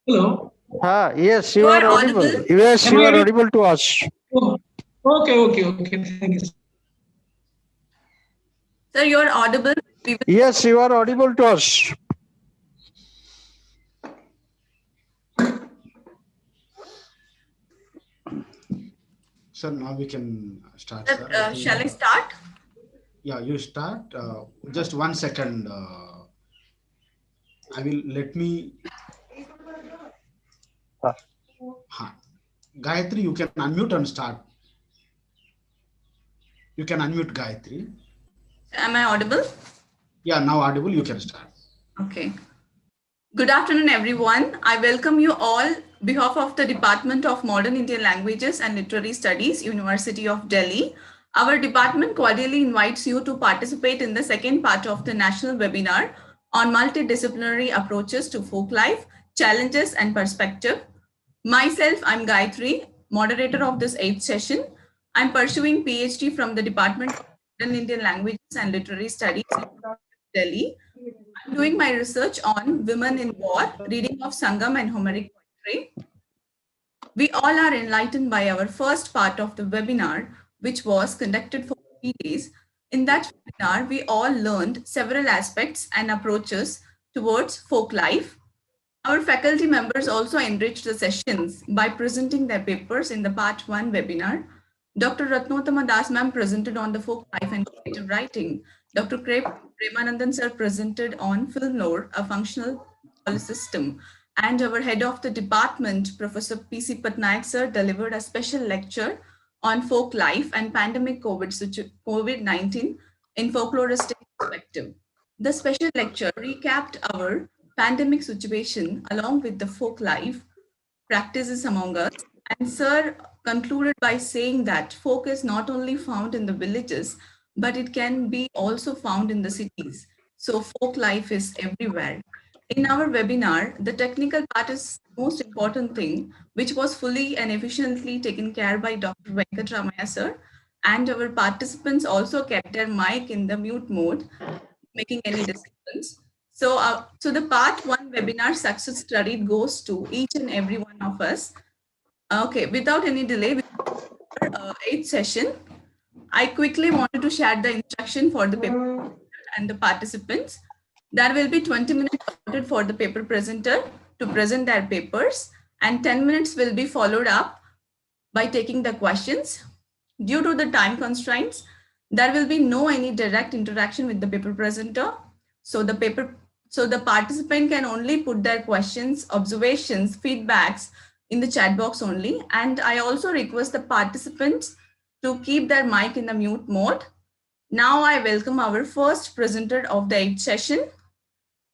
Hello. Yes, you You are are audible. audible. Yes, Am you I are audible? audible to us. Oh, okay. Thank you. Sir, you are audible. Yes, you are audible to us. Sir, now we can start, Sir, sir. I think, shall I start? yeah, you start. Just 1 second. I will let me. Huh. Gayatri, you can unmute and start. You can unmute Gayatri. Am I audible? Yeah, now audible. You can start. Okay. Good afternoon, everyone. I welcome you all on behalf of the Department of Modern Indian Languages and Literary Studies, University of Delhi. Our department cordially invites you to participate in the second part of the national webinar on multidisciplinary approaches to folk life, challenges and perspective. Myself, I'm Gayatri, moderator of this 8th session. I'm pursuing PhD from the Department of Modern Indian Languages and Literary Studies, Delhi. I'm doing my research on women in war, reading of Sangam and Homeric poetry. We all are enlightened by our first part of the webinar, which was conducted for 3 days. In that webinar, we all learned several aspects and approaches towards folk life. Our faculty members also enriched the sessions by presenting their papers in the part 1 webinar. Dr. Ratnottama Das ma'am presented on the folk life and creative writing. Dr. Premanandan sir presented on film lore, a functional system. And our head of the department, Professor P.C. Patnaik sir, delivered a special lecture on folk life and pandemic COVID-19 in folkloristic perspective. The special lecture recapped our pandemic situation along with the folk life practices among us. And Sir concluded by saying that folk is not only found in the villages, but it can be also found in the cities. So folk life is everywhere. In our webinar, the technical part is the most important thing, which was fully and efficiently taken care by Dr. Venkatramaya sir. And our participants also kept their mic in the mute mode, making any disturbance. So the part 1 webinar success study goes to each and every one of us. Okay, without any delay, we our 8th session. I quickly wanted to share the instruction for the paper and the participants. There will be 20 minutes allotted for the paper presenter to present their papers, and 10 minutes will be followed up by taking the questions. Due to the time constraints, there will be no any direct interaction with the paper presenter. So the participant can only put their questions, observations, feedbacks in the chat box only. And I also request the participants to keep their mic in the mute mode. Now I welcome our first presenter of the 8th session,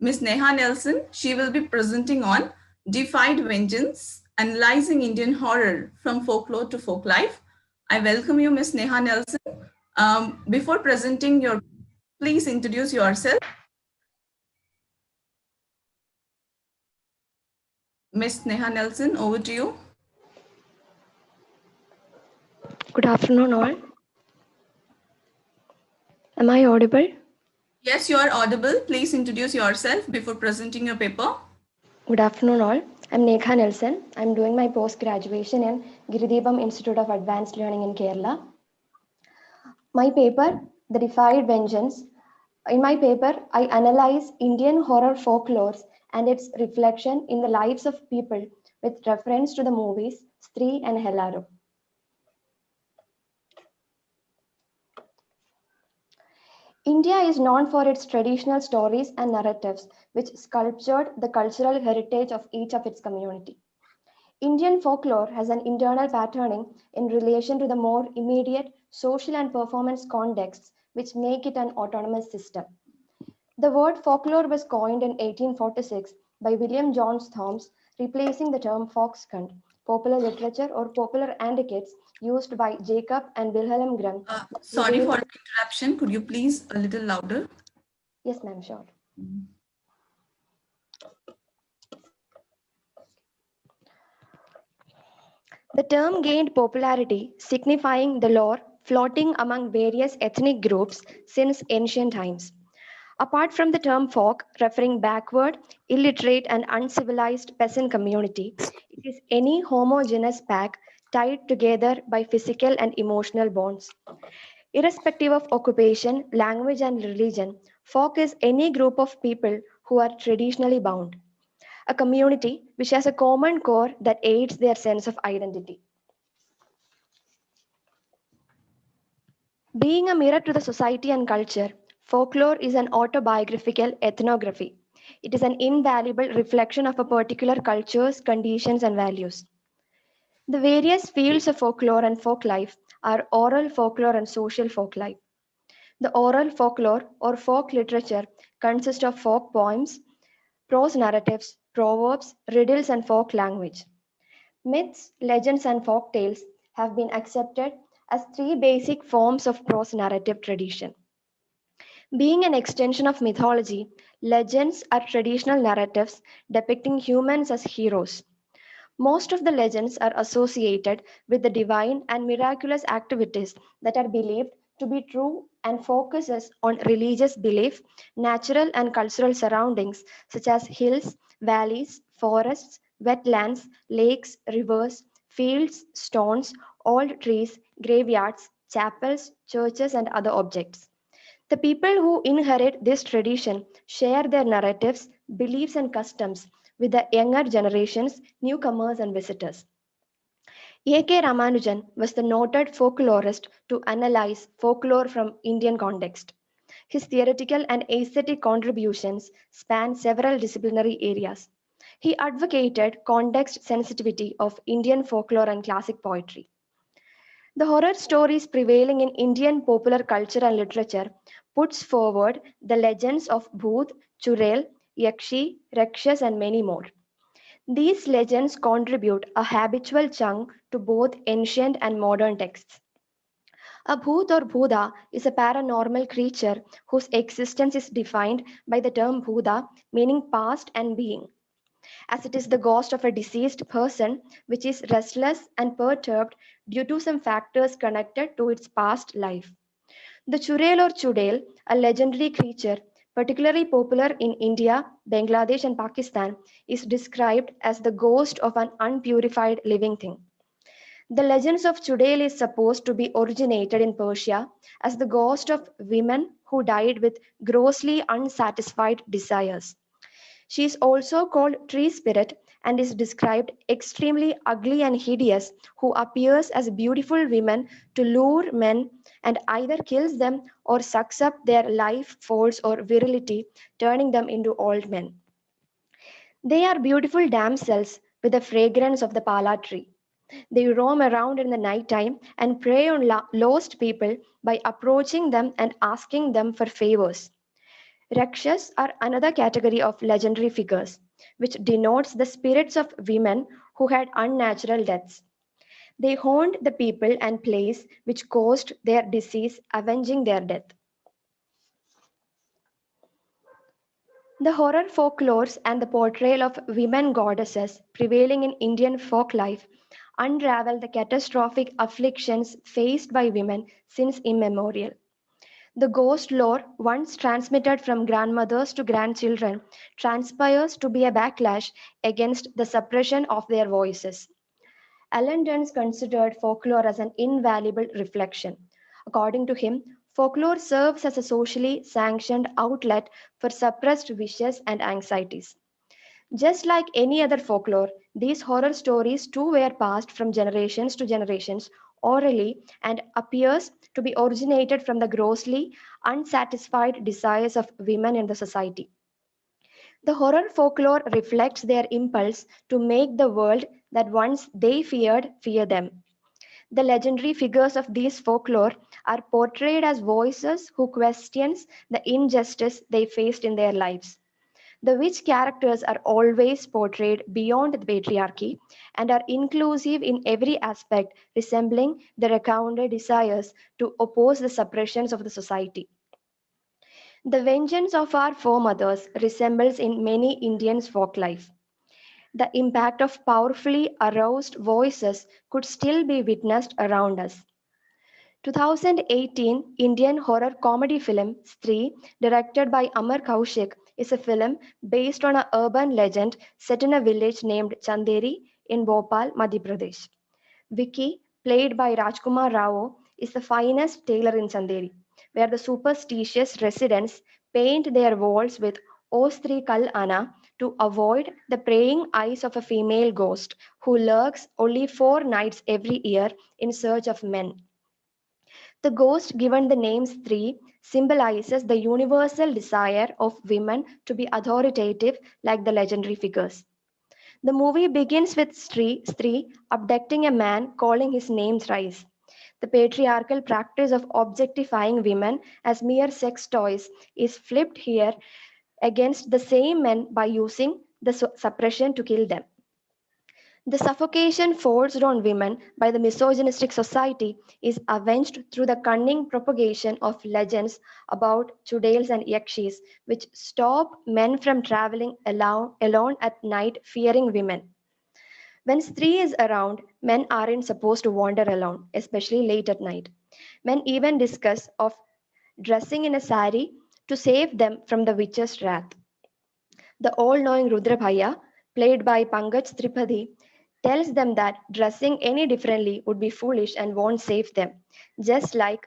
Ms. Neha Nelson. She will be presenting on Defied Vengeance, Analyzing Indian Horror from Folklore to Folk Life. I welcome you, Ms. Neha Nelson. Before presenting your, please introduce yourself. Ms. Neha Nelson, over to you. Good afternoon, all. Am I audible? Yes, you are audible. Please introduce yourself before presenting your paper. Good afternoon, all. I'm Neha Nelson. I'm doing my post-graduation in Giridipam Institute of Advanced Learning in Kerala. My paper, The Defied Vengeance. In my paper, I analyze Indian horror folklore and its reflection in the lives of people with reference to the movies Stree and Hellaro. India is known for its traditional stories and narratives, which sculptured the cultural heritage of each of its community. Indian folklore has an internal patterning in relation to the more immediate social and performance contexts, which make it an autonomous system. The word folklore was coined in 1846 by William John Thoms, replacing the term foxhunt, popular literature or popular anecdotes used by Jacob and Wilhelm Grimm. Sorry for the interruption. Could you please a little louder? Yes, ma'am, sure. The term gained popularity, signifying the lore floating among various ethnic groups since ancient times. Apart from the term folk, referring backward, illiterate, and uncivilized peasant community, it is any homogeneous pack tied together by physical and emotional bonds. Irrespective of occupation, language, and religion, folk is any group of people who are traditionally bound. A community which has a common core that aids their sense of identity. Being a mirror to the society and culture, folklore is an autobiographical ethnography. It is an invaluable reflection of a particular culture's conditions and values. The various fields of folklore and folklife are oral folklore and social folklife. The oral folklore or folk literature consists of folk poems, prose narratives, proverbs, riddles, and folk language. Myths, legends, and folk tales have been accepted as three basic forms of prose narrative tradition. Being an extension of mythology, legends are traditional narratives depicting humans as heroes. Most of the legends are associated with the divine and miraculous activities that are believed to be true and focuses on religious belief, natural and cultural surroundings such as hills, valleys, forests, wetlands, lakes, rivers, fields, stones, old trees, graveyards, chapels, churches, and other objects. The people who inherit this tradition share their narratives, beliefs, and customs with the younger generations, newcomers, and visitors. A.K. Ramanujan was the noted folklorist to analyze folklore from Indian context. His theoretical and aesthetic contributions span several disciplinary areas. He advocated context sensitivity of Indian folklore and classic poetry. The horror stories prevailing in Indian popular culture and literature puts forward the legends of Bhoot, Churel, Yakshi, Rakshas, and many more. These legends contribute a habitual chunk to both ancient and modern texts. A Bhoot or Bhuda is a paranormal creature whose existence is defined by the term Bhuda, meaning past and being, as it is the ghost of a deceased person which is restless and perturbed due to some factors connected to its past life. The Churel or Chudel, a legendary creature particularly popular in India, Bangladesh, and Pakistan, is described as the ghost of an unpurified living thing. The legends of Chudel is supposed to be originated in Persia as the ghost of women who died with grossly unsatisfied desires. She is also called tree spirit and is described extremely ugly and hideous, who appears as beautiful women to lure men and either kills them or sucks up their life force or virility, turning them into old men. They are beautiful damsels with the fragrance of the pala tree. They roam around in the night time and prey on lost people by approaching them and asking them for favors. Rakshas are another category of legendary figures, which denotes the spirits of women who had unnatural deaths. They haunted the people and place which caused their disease, avenging their death. The horror folklores and the portrayal of women goddesses prevailing in Indian folk life unravel the catastrophic afflictions faced by women since immemorial. The ghost lore, once transmitted from grandmothers to grandchildren, transpires to be a backlash against the suppression of their voices. Alan Duns considered folklore as an invaluable reflection. According to him, folklore serves as a socially sanctioned outlet for suppressed wishes and anxieties. Just like any other folklore, these horror stories too were passed from generations to generations orally and appears to be originated from the grossly unsatisfied desires of women in the society. The horror folklore reflects their impulse to make the world that once they feared fear them. The legendary figures of these folklore are portrayed as voices who questions the injustice they faced in their lives. The witch characters are always portrayed beyond the patriarchy and are inclusive in every aspect, resembling the recounted desires to oppose the suppressions of the society. The vengeance of our foremothers resembles in many Indians' folk life. The impact of powerfully aroused voices could still be witnessed around us. 2018 Indian horror comedy film Stree, directed by Amar Kaushik, is a film based on an urban legend set in a village named Chanderi in Bhopal, Madhya Pradesh. Vicky, played by Rajkumar Rao, is the finest tailor in Chanderi, where the superstitious residents paint their walls with Ostri Kal Ana to avoid the preying eyes of a female ghost who lurks only 4 nights every year in search of men. The ghost, given the name Stree, symbolizes the universal desire of women to be authoritative like the legendary figures. The movie begins with Stree abducting a man calling his name thrice. The patriarchal practice of objectifying women as mere sex toys is flipped here against the same men by using the suppression to kill them. The suffocation forced on women by the misogynistic society is avenged through the cunning propagation of legends about chudales and yakshis, which stop men from traveling alone at night fearing women. When Stree is around, men aren't supposed to wander alone, especially late at night. Men even discuss of dressing in a sari to save them from the witch's wrath. The all-knowing Rudra Bhaya, played by Pankaj Tripathi, tells them that dressing any differently would be foolish and won't save them, just like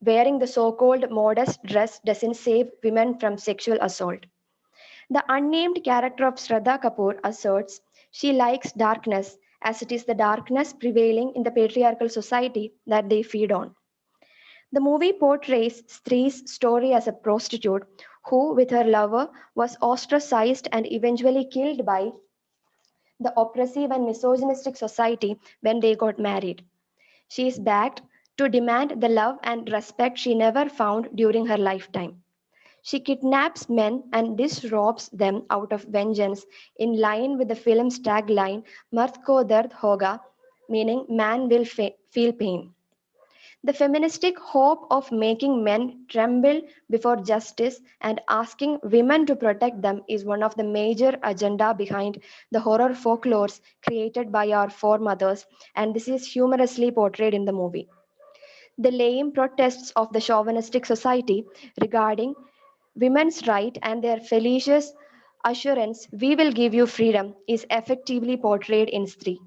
wearing the so-called modest dress doesn't save women from sexual assault. The unnamed character of Shraddha Kapoor asserts she likes darkness as it is the darkness prevailing in the patriarchal society that they feed on. The movie portrays Stree's story as a prostitute who, with her lover, was ostracized and eventually killed by the oppressive and misogynistic society when they got married. She is backed to demand the love and respect she never found during her lifetime. She kidnaps men and disrobes them out of vengeance in line with the film's tagline, Mard ko dard hoga, meaning man will feel pain. The feministic hope of making men tremble before justice and asking women to protect them is one of the major agenda behind the horror folklores created by our foremothers, and this is humorously portrayed in the movie. The lame protests of the chauvinistic society regarding women's right and their fallacious assurance, we will give you freedom, is effectively portrayed in Stree.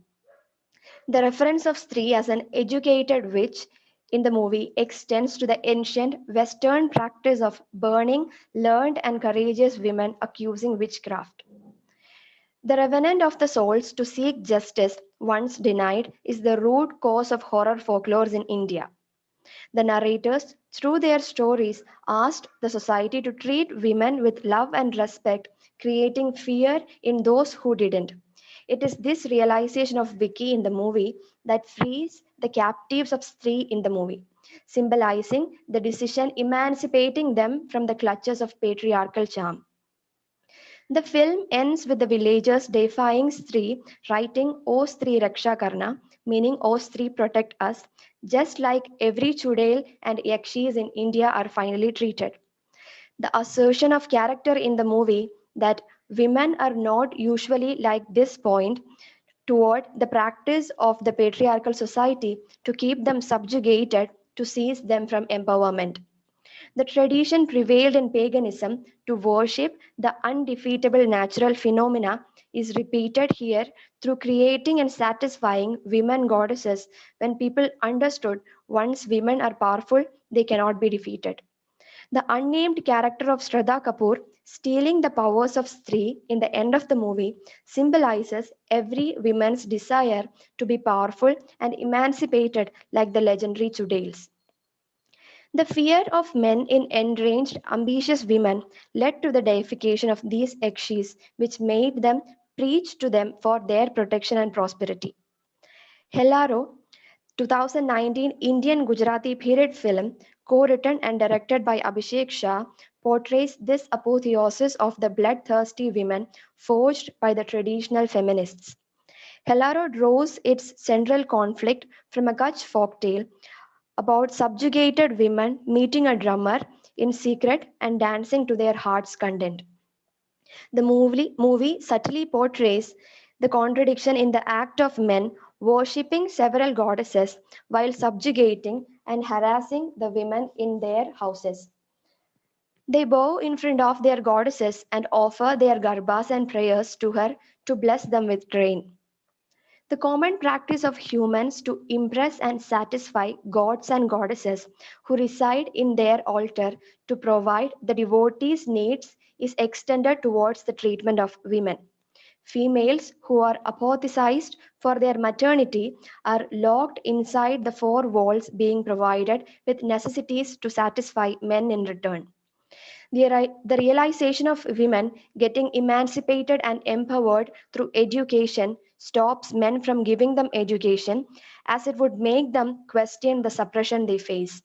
The reference of Stree as an educated witch in the movie extends to the ancient Western practice of burning learned and courageous women accusing witchcraft. The revenant of the souls to seek justice once denied is the root cause of horror folklores in India. The narrators, through their stories, asked the society to treat women with love and respect, creating fear in those who didn't. It is this realization of Vicky in the movie that frees the captives of Stree in the movie, symbolizing the decision emancipating them from the clutches of patriarchal charm. The film ends with the villagers defying Stree, writing O Stree Raksha Karna, meaning O Stree protect us, just like every Chudel and Yakshis in India are finally treated. The assertion of character in the movie that women are not usually like this point toward the practice of the patriarchal society to keep them subjugated to seize them from empowerment. The tradition prevailed in paganism to worship the undefeatable natural phenomena is repeated here through creating and satisfying women goddesses when people understood once women are powerful, they cannot be defeated. The unnamed character of Shraddha Kapoor stealing the powers of Stree in the end of the movie symbolizes every woman's desire to be powerful and emancipated like the legendary Chudales. The fear of men in enraged, ambitious women led to the deification of these Yakshis, which made them preach to them for their protection and prosperity. Hellaro, 2019 Indian Gujarati period film, co-written and directed by Abhishek Shah, portrays this apotheosis of the bloodthirsty women forged by the traditional feminists. Hellaro draws its central conflict from a Kutch folktale about subjugated women meeting a drummer in secret and dancing to their heart's content. The movie subtly portrays the contradiction in the act of men worshipping several goddesses while subjugating and harassing the women in their houses. They bow in front of their goddesses and offer their garbhas and prayers to her to bless them with rain. The common practice of humans to impress and satisfy gods and goddesses who reside in their altar to provide the devotees' needs is extended towards the treatment of women. Females who are apothecized for their maternity are locked inside the four walls, being provided with necessities to satisfy men in return. The realization of women getting emancipated and empowered through education stops men from giving them education, as it would make them question the suppression they face.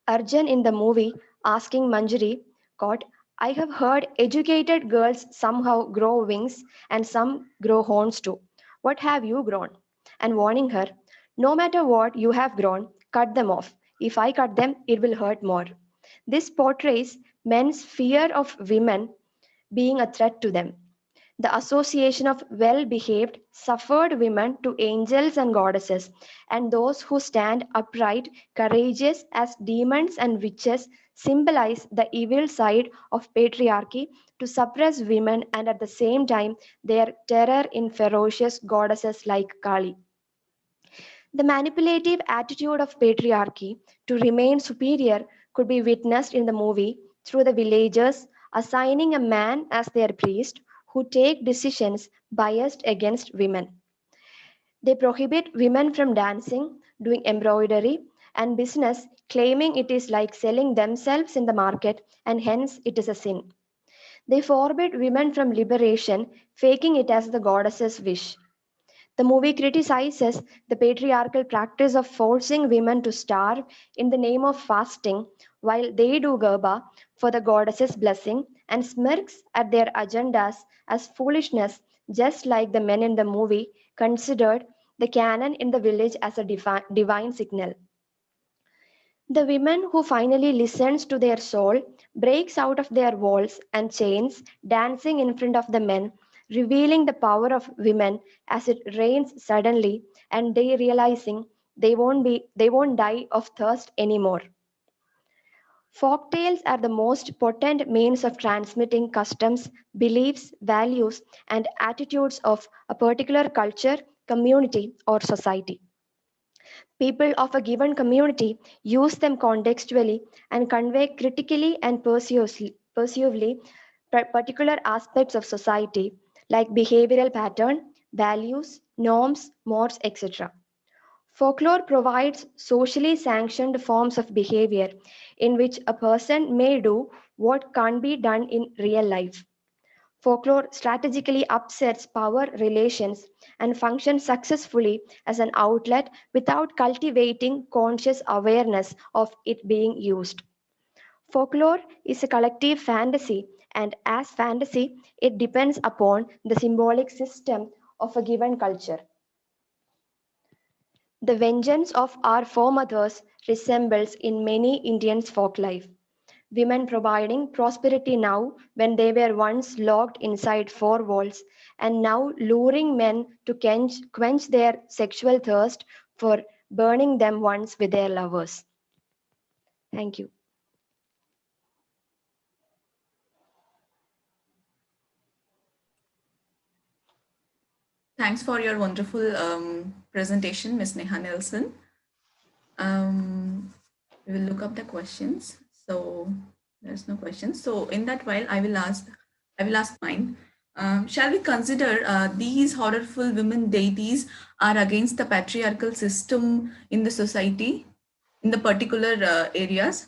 Arjun in the movie asking Manjari, quote, I have heard educated girls somehow grow wings and some grow horns too. What have you grown? And warning her, no matter what you have grown, cut them off. If I cut them, it will hurt more. This portrays men's fear of women being a threat to them. The association of well behaved, suffered women to angels and goddesses, and those who stand upright, courageous as demons and witches, symbolize the evil side of patriarchy to suppress women and at the same time their terror in ferocious goddesses like Kali. The manipulative attitude of patriarchy to remain superior could be witnessed in the movie through the villagers assigning a man as their priest who take decisions biased against women. They prohibit women from dancing, doing embroidery, and business, claiming it is like selling themselves in the market and hence it is a sin. They forbid women from liberation, faking it as the goddess's wish. The movie criticizes the patriarchal practice of forcing women to starve in the name of fasting while they do garba for the goddess's blessing and smirks at their agendas as foolishness, just like the men in the movie considered the cannon in the village as a divine signal. The women who finally listens to their soul breaks out of their walls and chains, dancing in front of the men, revealing the power of women as it rains suddenly, and they realizing they won't die of thirst anymore. Folktales are the most potent means of transmitting customs, beliefs, values, and attitudes of a particular culture, community, or society. People of a given community use them contextually and convey critically and persuasively particular aspects of society like behavioral pattern, values, norms, mores, etc. Folklore provides socially sanctioned forms of behavior in which a person may do what can't be done in real life. Folklore strategically upsets power relations and functions successfully as an outlet without cultivating conscious awareness of it being used. Folklore is a collective fantasy, and as fantasy, it depends upon the symbolic system of a given culture. The vengeance of our foremothers resembles in many Indians' folk life. Women providing prosperity now when they were once locked inside four walls, and now luring men to quench their sexual thirst for burning them once with their lovers. Thank you. Thanks for your wonderful presentation, Ms. Neha Nelson. We will look up the questions. So there's no questions. So in that while, I will ask mine. Shall we consider these horrorful women deities are against the patriarchal system in the society, in the particular areas?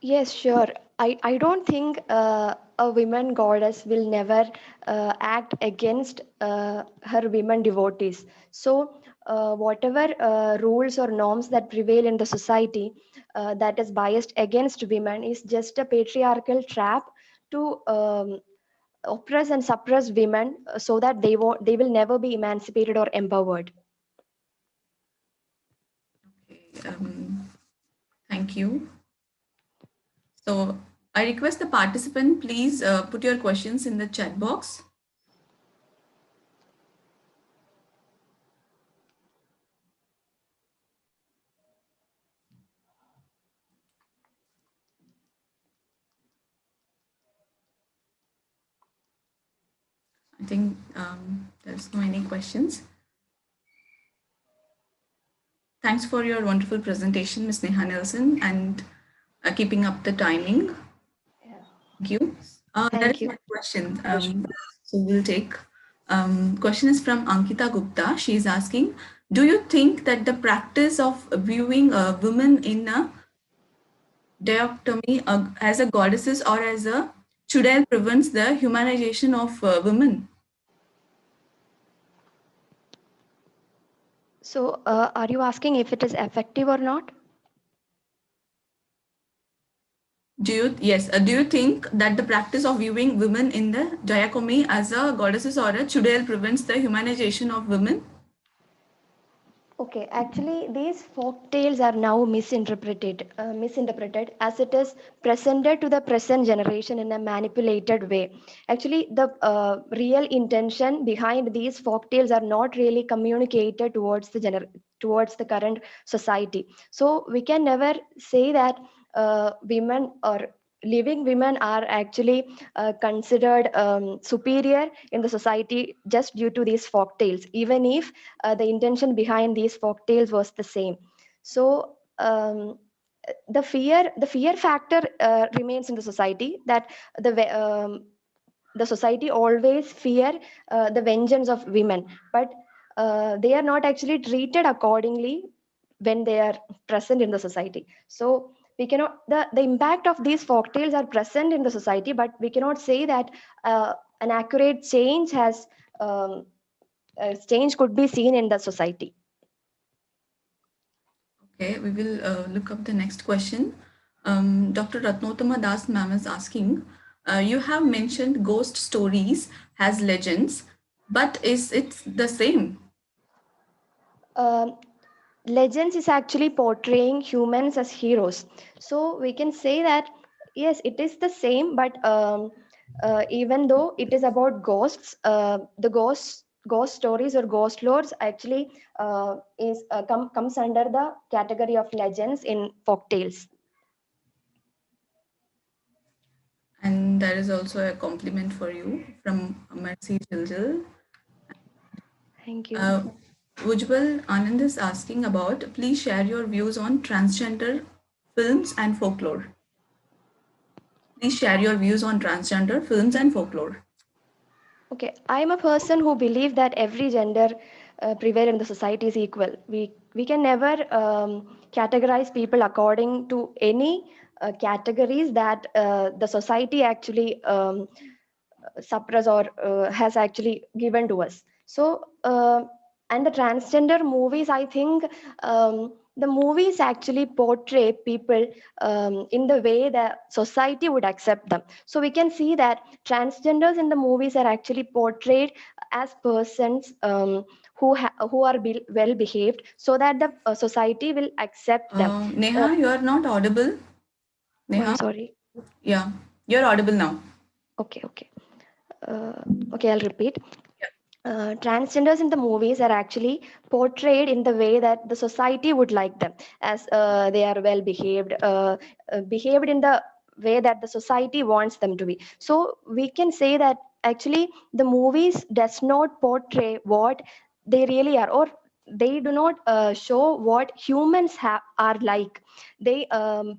Yes, sure. I don't think a women goddess will never act against her women devotees. So, whatever rules or norms that prevail in the society that is biased against women is just a patriarchal trap to oppress and suppress women so that they will never be emancipated or empowered. Okay, thank you. So I request the participant, please put your questions in the chat box. I think there's no any questions. Thanks for your wonderful presentation, Ms. Neha Nelson, and keeping up the timing. Yeah. Thank you. There Thank is you. one question. So we'll take. Question is from Ankita Gupta. She is asking, do you think that the practice of viewing women in a dichotomy as a goddesses or as a chudel prevents the humanization of women? So are you asking if it is effective or not? Do you think that the practice of viewing women in the dichotomy as a goddesses or a chudel prevents the humanization of women? Okay, actually, these folk tales are now misinterpreted as it is presented to the present generation in a manipulated way. Actually, the real intention behind these folk tales are not really communicated towards the current society. So we can never say that women or living women are actually considered superior in the society just due to these folk tales, even if the intention behind these folk tales was the same. So the fear factor remains in the society, that the society always fear the vengeance of women, but they are not actually treated accordingly when they are present in the society. So we cannot, the impact of these folk tales are present in the society, but we cannot say that an accurate change has change could be seen in the society. Okay, we will look up the next question. Dr. Ratnotama Das ma'am is asking, you have mentioned ghost stories as legends, but is it the same? Legends is actually portraying humans as heroes. So we can say that, yes, it is the same, but even though it is about ghosts, the ghost stories or ghost lores actually comes under the category of legends in folk tales. And there is also a compliment for you from Mercy Jiljil. Thank you. Ujjwal Anand is asking about, please share your views on transgender films and folklore. Please share your views on transgender films and folklore. Okay, I'm a person who believes that every gender prevail in the society is equal. We can never categorize people according to any categories that the society actually suppress or has actually given to us. So and the transgender movies, I think the movies actually portray people in the way that society would accept them. So we can see that transgenders in the movies are actually portrayed as persons who are well behaved, so that the society will accept them. Neha, you are not audible. Neha? I'm sorry. Yeah, you're audible now. Okay. Okay, I'll repeat. Transgenders in the movies are actually portrayed in the way that the society would like them, as they are well behaved, behaved in the way that the society wants them to be. So we can say that actually the movies does not portray what they really are, or they do not show what humans are like. They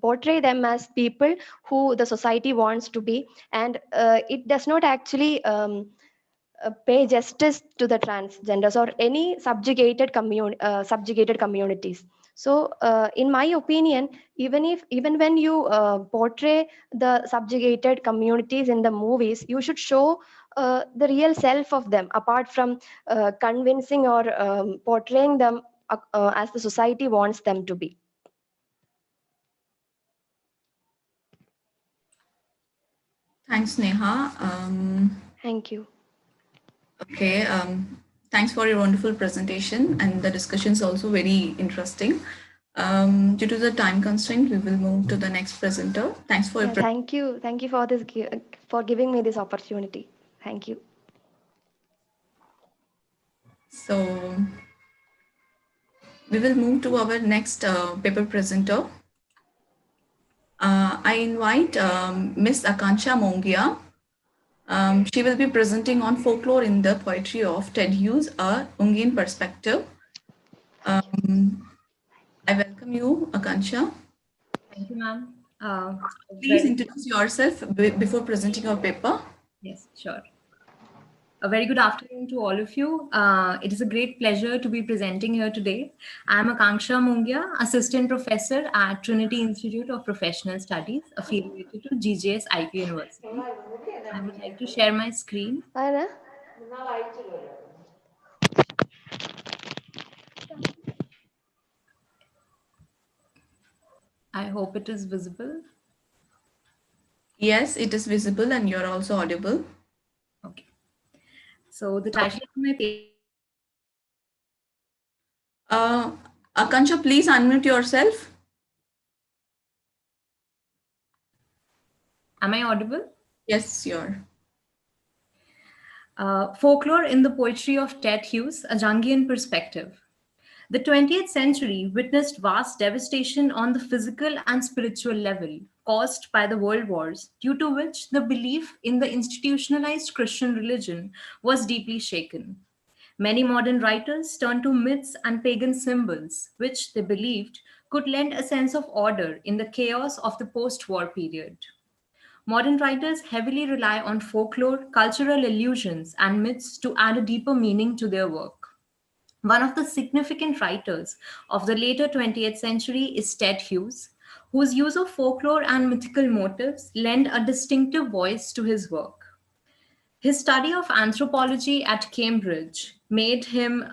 portray them as people who the society wants to be, and it does not actually pay justice to the transgenders or any subjugated communities. So in my opinion, even when you portray the subjugated communities in the movies, you should show the real self of them, apart from convincing or portraying them as the society wants them to be. Thanks, Neha. Thank you. Okay, thanks for your wonderful presentation, and the discussion is also very interesting. Due to the time constraint, we will move to the next presenter. Thanks for your Thank you for this for giving me this opportunity. Thank you. So we will move to our next paper presenter. I invite Ms. Akanksha Mongia She will be presenting on folklore in the poetry of Ted Hughes, a Jungian perspective. I welcome you, Akansha. Thank you, ma'am. Please introduce yourself before presenting your paper. Yes, sure. A very good afternoon to all of you. It is a great pleasure to be presenting here today. I'm Akanksha Mungia, Assistant Professor at Trinity Institute of Professional Studies, affiliated to GJS IP University. I would like to share my screen. I hope it is visible. Yes, it is visible and you're also audible. Okay. So the title of my paper. Akansha, please unmute yourself. Am I audible? Yes, you're. Folklore in the poetry of Ted Hughes, a Jungian perspective. The 20th century witnessed vast devastation on the physical and spiritual level caused by the world wars, due to which the belief in the institutionalized Christian religion was deeply shaken. Many modern writers turned to myths and pagan symbols, which they believed could lend a sense of order in the chaos of the post war period. Modern writers heavily rely on folklore, cultural allusions, and myths to add a deeper meaning to their work. One of the significant writers of the later 20th century is Ted Hughes, whose use of folklore and mythical motifs lend a distinctive voice to his work. His study of anthropology at Cambridge made him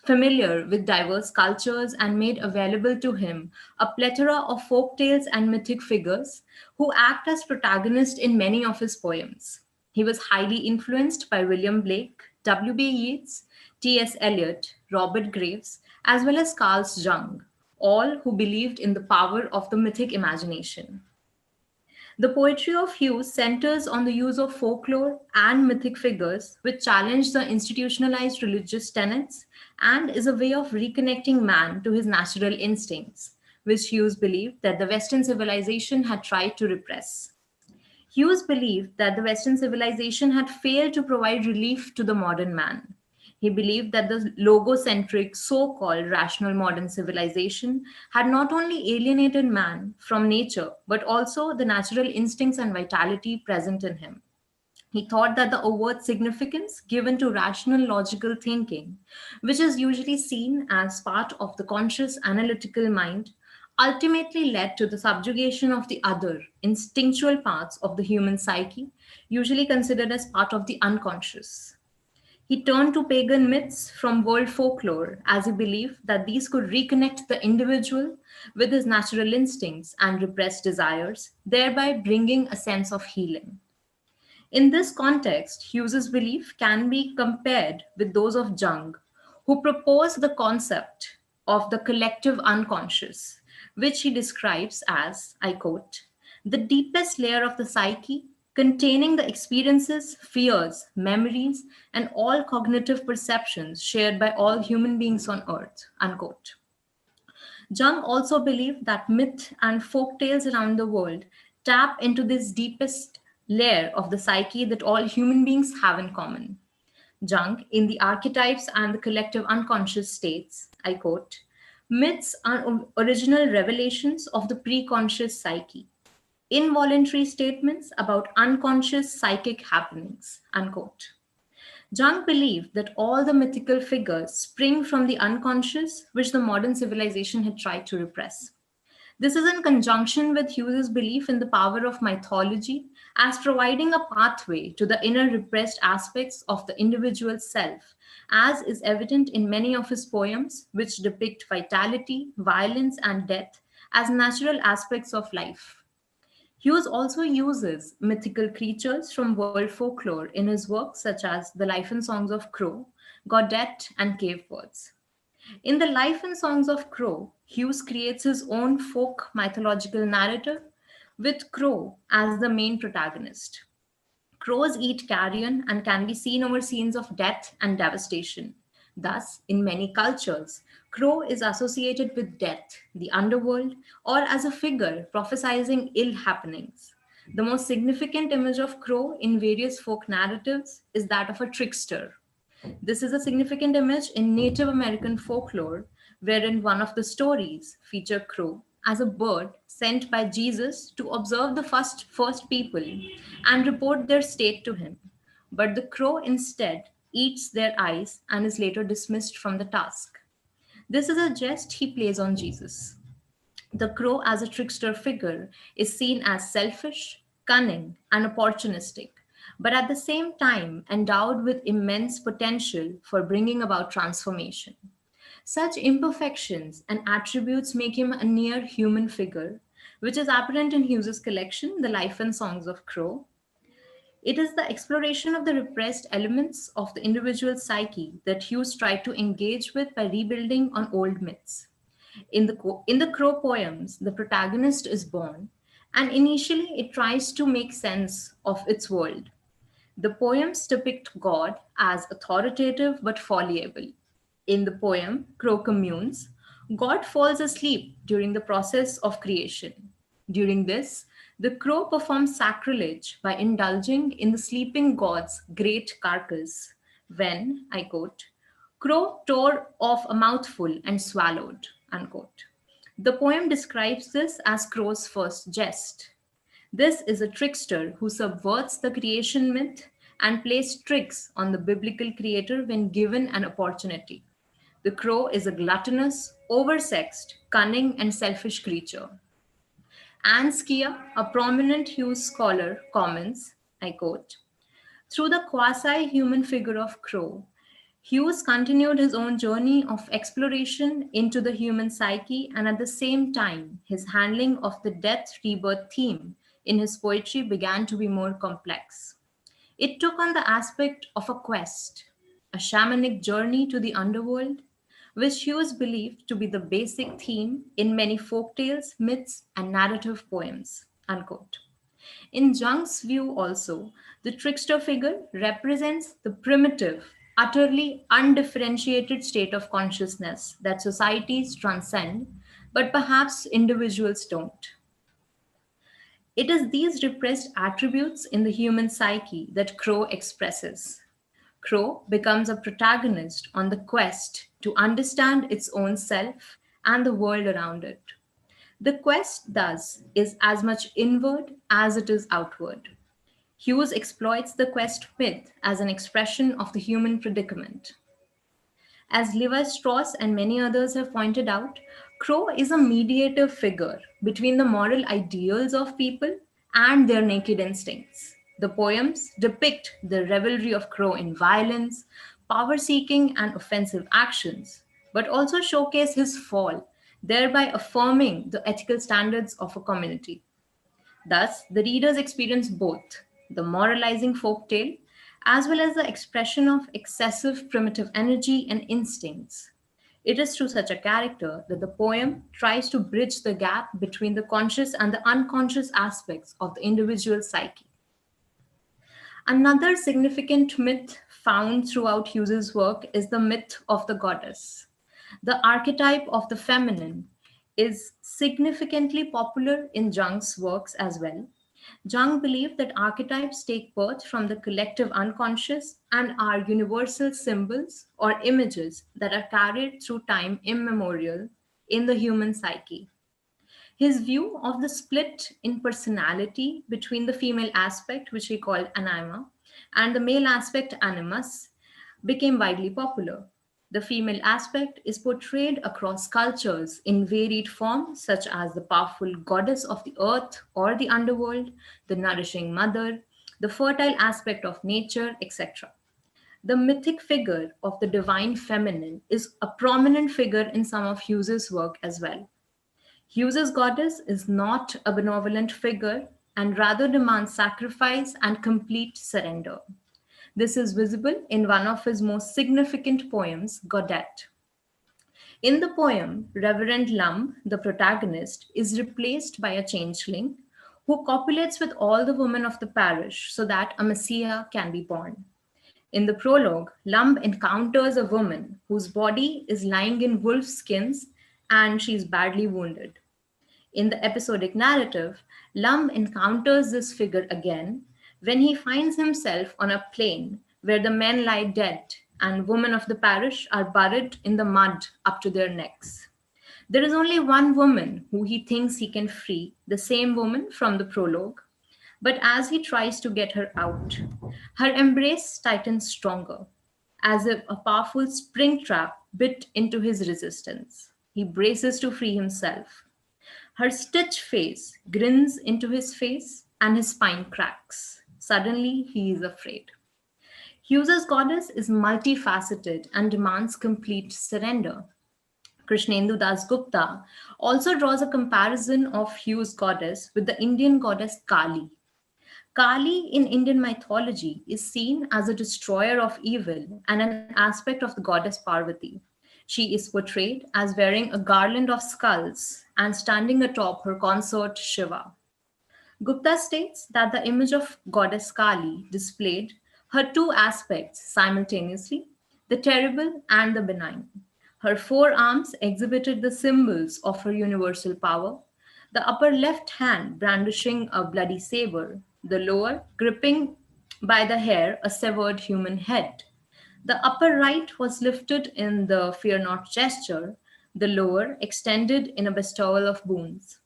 familiar with diverse cultures and made available to him a plethora of folktales and mythic figures who act as protagonists in many of his poems. He was highly influenced by William Blake, W.B. Yeats, T.S. Eliot, Robert Graves, as well as Carl Jung, all who believed in the power of the mythic imagination. The poetry of Hughes centers on the use of folklore and mythic figures, which challenge the institutionalized religious tenets and is a way of reconnecting man to his natural instincts, which Hughes believed that the Western civilization had tried to repress. Hughes believed that the Western civilization had failed to provide relief to the modern man. He believed that the logocentric, so called rational modern civilization had not only alienated man from nature, but also the natural instincts and vitality present in him. He thought that the overt significance given to rational logical thinking, which is usually seen as part of the conscious analytical mind, ultimately led to the subjugation of the other instinctual parts of the human psyche, usually considered as part of the unconscious. He turned to pagan myths from world folklore as he believed that these could reconnect the individual with his natural instincts and repressed desires, thereby bringing a sense of healing. In this context, Hughes's belief can be compared with those of Jung, who proposed the concept of the collective unconscious, which he describes as, I quote, the deepest layer of the psyche containing the experiences, fears, memories, and all cognitive perceptions shared by all human beings on earth, unquote. Jung also believed that myth and folk tales around the world tap into this deepest layer of the psyche that all human beings have in common. Jung, in the archetypes and the collective unconscious states, I quote, myths are original revelations of the preconscious psyche, involuntary statements about unconscious psychic happenings, unquote. Jung believed that all the mythical figures spring from the unconscious, which the modern civilization had tried to repress. This is in conjunction with Hughes's belief in the power of mythology as providing a pathway to the inner repressed aspects of the individual self, as is evident in many of his poems, which depict vitality, violence, and death as natural aspects of life. Hughes also uses mythical creatures from world folklore in his works such as The Life and Songs of Crow, Godette, and Cave Birds. In The Life and Songs of Crow, Hughes creates his own folk mythological narrative with Crow as the main protagonist. Crows eat carrion and can be seen over scenes of death and devastation. Thus, in many cultures, Crow is associated with death, the underworld, or as a figure prophesying ill happenings. The most significant image of crow in various folk narratives is that of a trickster. This is a significant image in Native American folklore, wherein one of the stories feature crow as a bird sent by Jesus to observe the first people and report their state to him. But the crow instead eats their eyes and is later dismissed from the task. This is a jest he plays on Jesus. The crow as a trickster figure is seen as selfish, cunning, and opportunistic, but at the same time endowed with immense potential for bringing about transformation. Such imperfections and attributes make him a near human figure, which is apparent in Hughes's collection, The Life and Songs of Crow. It is the exploration of the repressed elements of the individual psyche that Hughes tried to engage with by rebuilding on old myths. In the Crow poems, the protagonist is born, and initially it tries to make sense of its world. The poems depict God as authoritative but fallible. In the poem Crow Communes, God falls asleep during the process of creation. During this, the crow performs sacrilege by indulging in the sleeping god's great carcass when, I quote, crow tore off a mouthful and swallowed, unquote. The poem describes this as Crow's first jest. This is a trickster who subverts the creation myth and plays tricks on the biblical creator when given an opportunity. The crow is a gluttonous, oversexed, cunning, and selfish creature. Anne Skia, a prominent Hughes scholar, comments, I quote, through the quasi-human figure of Crow, Hughes continued his own journey of exploration into the human psyche, and at the same time, his handling of the death-rebirth theme in his poetry began to be more complex. It took on the aspect of a quest, a shamanic journey to the underworld, which Hughes believed to be the basic theme in many folktales, myths, and narrative poems, unquote. In Jung's view also, the trickster figure represents the primitive, utterly undifferentiated state of consciousness that societies transcend, but perhaps individuals don't. It is these repressed attributes in the human psyche that Crow expresses. Crow becomes a protagonist on the quest to understand its own self and the world around it. The quest, thus, is as much inward as it is outward. Hughes exploits the quest myth as an expression of the human predicament. As Levi Strauss and many others have pointed out, Crow is a mediative figure between the moral ideals of people and their naked instincts. The poems depict the revelry of Crow in violence, power-seeking, and offensive actions, but also showcase his fall, thereby affirming the ethical standards of a community. Thus, the readers experience both the moralizing folktale as well as the expression of excessive primitive energy and instincts. It is through such a character that the poem tries to bridge the gap between the conscious and the unconscious aspects of the individual psyche. Another significant myth found throughout Hughes's work is the myth of the goddess. The archetype of the feminine is significantly popular in Jung's works as well. Jung believed that archetypes take birth from the collective unconscious and are universal symbols or images that are carried through time immemorial in the human psyche. His view of the split in personality between the female aspect, which he called anima, and the male aspect animus, became widely popular. The female aspect is portrayed across cultures in varied forms, such as the powerful goddess of the earth or the underworld, the nourishing mother, the fertile aspect of nature, etc. The mythic figure of the divine feminine is a prominent figure in some of Hughes's work as well. Hughes's goddess is not a benevolent figure and rather demands sacrifice and complete surrender. This is visible in one of his most significant poems, Godette. In the poem, Reverend Lumb, the protagonist, is replaced by a changeling who copulates with all the women of the parish so that a messiah can be born. In the prologue, Lumb encounters a woman whose body is lying in wolf skins and she is badly wounded. In the episodic narrative, Lum encounters this figure again when he finds himself on a plain where the men lie dead and women of the parish are buried in the mud up to their necks. There is only one woman who he thinks he can free, the same woman from the prologue. But as he tries to get her out, her embrace tightens stronger, as if a powerful spring trap bit into his resistance. He braces to free himself. Her stitched face grins into his face, and his spine cracks. Suddenly, he is afraid. Hughes's goddess is multifaceted and demands complete surrender. Krishnendu Das Gupta also draws a comparison of Hugh's goddess with the Indian goddess Kali. Kali in Indian mythology is seen as a destroyer of evil and an aspect of the goddess Parvati. She is portrayed as wearing a garland of skulls and standing atop her consort Shiva. Gupta states that the image of goddess Kali displayed her two aspects simultaneously, the terrible and the benign. Her forearms exhibited the symbols of her universal power, the upper left hand brandishing a bloody saber, the lower gripping by the hair a severed human head. The upper right was lifted in the fear not gesture, the lower extended in a bestowal of boons.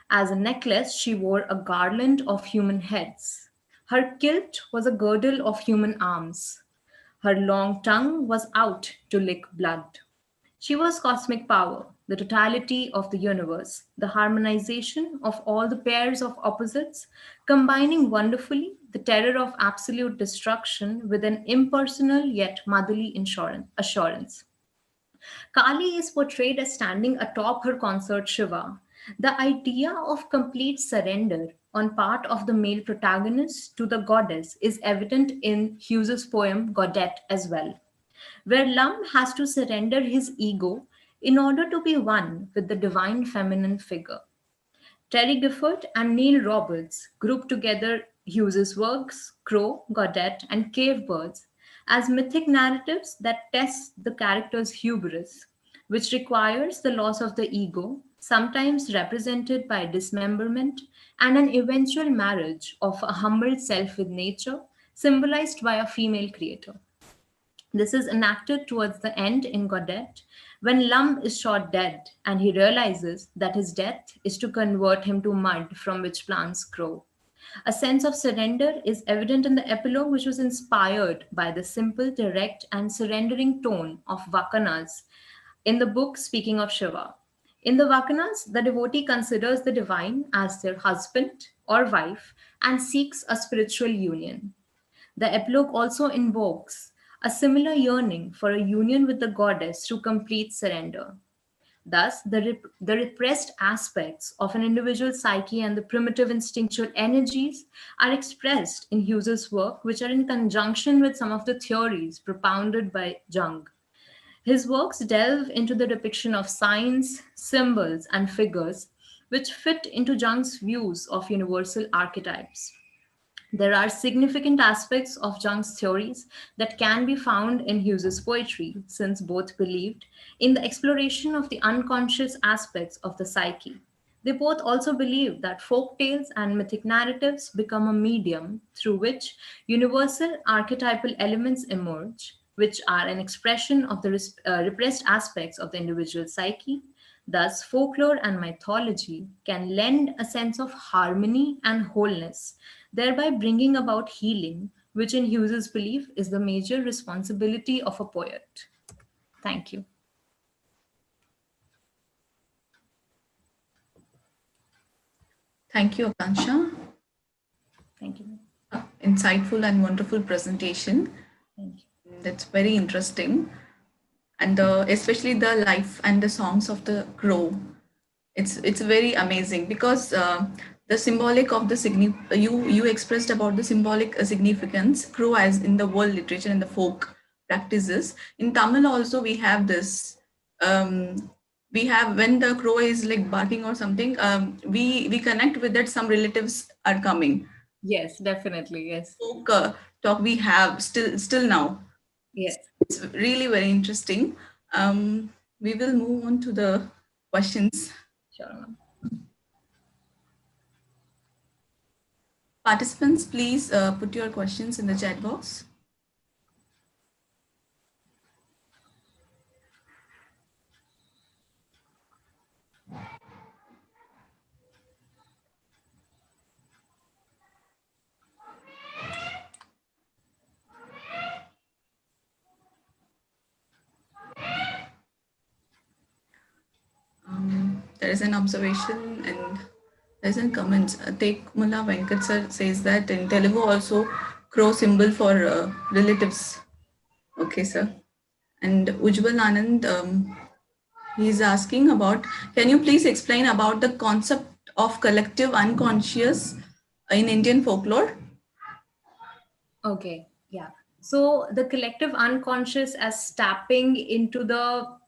As a necklace, she wore a garland of human heads. Her kilt was a girdle of human arms. Her long tongue was out to lick blood. She was cosmic power, the totality of the universe, the harmonization of all the pairs of opposites, combining wonderfully the terror of absolute destruction with an impersonal yet motherly assurance. Kali is portrayed as standing atop her consort Shiva. The idea of complete surrender on part of the male protagonist to the goddess is evident in Hughes's poem Godette as well, where Lum has to surrender his ego in order to be one with the divine feminine figure. Terry Gifford and Neil Roberts grouped together Hughes's works, Crow, Godette, and Cave Birds, as mythic narratives that test the character's hubris, which requires the loss of the ego, sometimes represented by dismemberment, and an eventual marriage of a humbled self with nature, symbolized by a female creator. This is enacted towards the end in Godette, when Lum is shot dead and he realizes that his death is to convert him to mud from which plants grow. A sense of surrender is evident in the epilogue, which was inspired by the simple, direct, and surrendering tone of Vakanas in the book Speaking of Shiva. In the Vakanas, the devotee considers the divine as their husband or wife and seeks a spiritual union. The epilogue also invokes a similar yearning for a union with the goddess through complete surrender. Thus, the repressed aspects of an individual psyche and the primitive instinctual energies are expressed in Hughes's work, which are in conjunction with some of the theories propounded by Jung. His works delve into the depiction of signs, symbols, and figures which fit into Jung's views of universal archetypes. There are significant aspects of Jung's theories that can be found in Hughes's poetry, since both believed in the exploration of the unconscious aspects of the psyche. They both also believe that folktales and mythic narratives become a medium through which universal archetypal elements emerge, which are an expression of the repressed aspects of the individual psyche. Thus, folklore and mythology can lend a sense of harmony and wholeness, thereby bringing about healing, which in Hughes's belief is the major responsibility of a poet. Thank you. Thank you, Akansha. Thank you. Insightful and wonderful presentation. Thank you. That's very interesting. And especially the life and the songs of the crow. It's very amazing because the symbolic of the you expressed about the symbolic significance crow as in the world literature and the folk practices. In Tamil also we have this. We have when the crow is like barking or something. We connect with that. Some relatives are coming. Yes, definitely. Yes. Folk talk we have still now. Yes. It's really very interesting. We will move on to the questions. Sure. Participants, please put your questions in the chat box. There is an observation and there's a comment. Take Mullah Venkat sir says that in Telugu also crow symbol for relatives. Okay, sir. And Ujjwal Anand, he's asking about, can you please explain about the concept of collective unconscious in Indian folklore? Okay, yeah. So the collective unconscious as tapping into the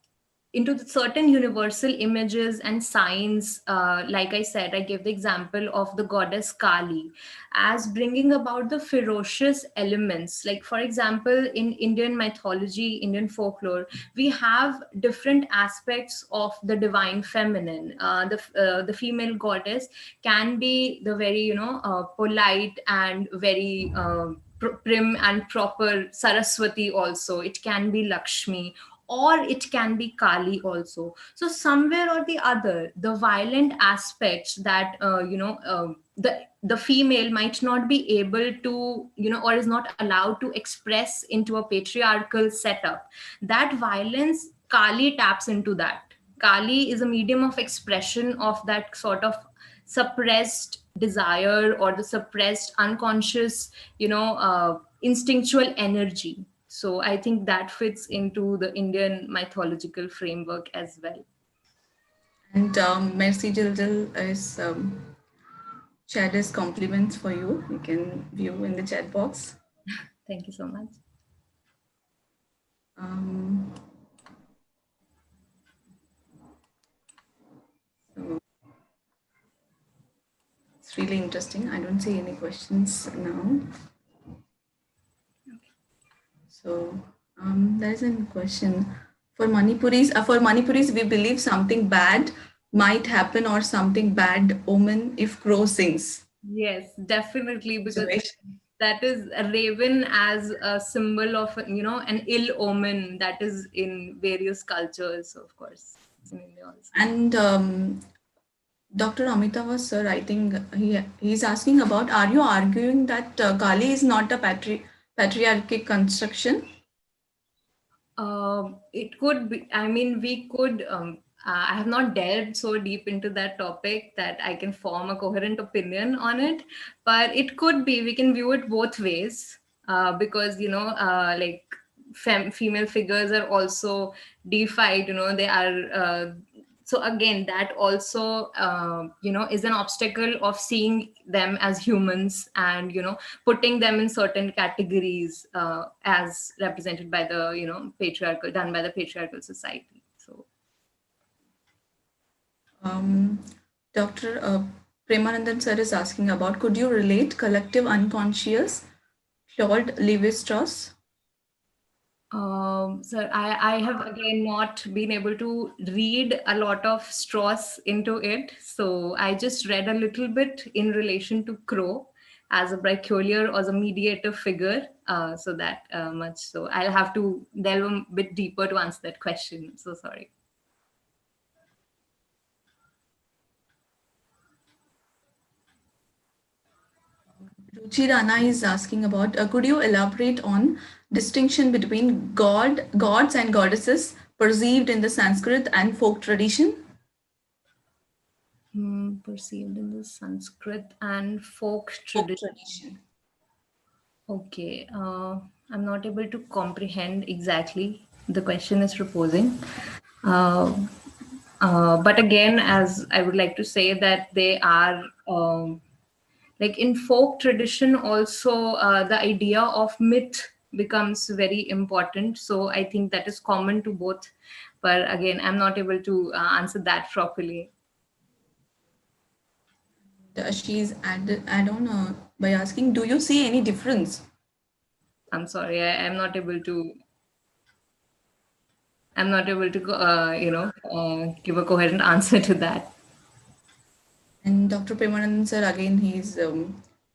certain universal images and signs. Like I said, I gave the example of the goddess Kali as bringing about the ferocious elements. Like, for example, in Indian mythology, Indian folklore, we have different aspects of the divine feminine. The female goddess can be the very, polite and very prim and proper Saraswati also. It can be Lakshmi, or it can be Kali also. So somewhere or the other, the violent aspects that the female might not be able to, or is not allowed to express into a patriarchal setup, that violence, Kali taps into that. Kali is a medium of expression of that sort of suppressed desire or the suppressed unconscious, instinctual energy. So I think that fits into the Indian mythological framework as well. And Mercy Jildil is shared his compliments for you. You can view in the chat box. Thank you so much. So it's really interesting. I don't see any questions now. So there is a question for Manipuris, we believe something bad might happen or something bad omen if crow sings. Yes, definitely, because that is a raven as a symbol of, an ill omen that is in various cultures, of course, in India also. And Dr. Amitava sir, I think he's asking about, are you arguing that Kali is not a patriarchic construction? It could be. I mean, we could. I have not delved so deep into that topic that I can form a coherent opinion on it, but it could be. We can view it both ways, because like female figures are also deified. They are. So again, that also is an obstacle of seeing them as humans and putting them in certain categories as represented by the done by the patriarchal society. So Dr. Premanandan sir is asking about, could you relate collective unconscious Claude Lévi-Strauss? Sir, I have again not been able to read a lot of Strauss into it. So I just read a little bit in relation to Crow as a brachiolar or as a mediator figure. So that much. So I'll have to delve a bit deeper to answer that question. So sorry. Ruchi Rana is asking about, could you elaborate on distinction between gods and goddesses perceived in the Sanskrit and folk tradition? Perceived in the Sanskrit and folk tradition. Okay, I'm not able to comprehend exactly the question is proposing. But again, as I would like to say that they are like in folk tradition also, the idea of myth becomes very important. So I think that is common to both. But again, I'm not able to answer that properly. She's add on by asking, do you see any difference? I'm sorry, I'm not able to give a coherent answer to that. And Dr. Premanandan sir, again, he's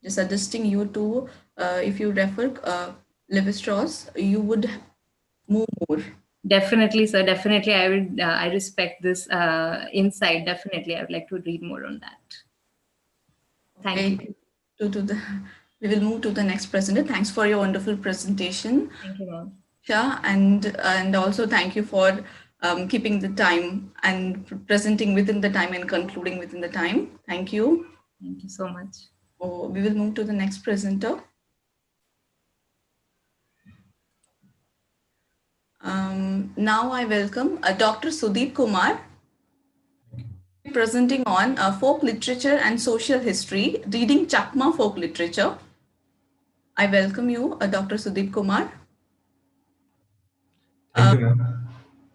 just suggesting you to, if you refer Levi-Strauss, you would move more. Definitely, sir. Definitely, I would. I respect this insight. Definitely, I would like to read more on that. Thank you. Okay, we will move to the next presenter. Thanks for your wonderful presentation. Thank you, ma'am. Sure, and also thank you for keeping the time and presenting within the time and concluding within the time. Thank you. Thank you so much. Oh, we will move to the next presenter. Now I welcome Dr. Sudeep Kumar, presenting on folk literature and social history, reading Chakma folk literature. I welcome you, Dr. Sudeep Kumar. Thank you, ma'am.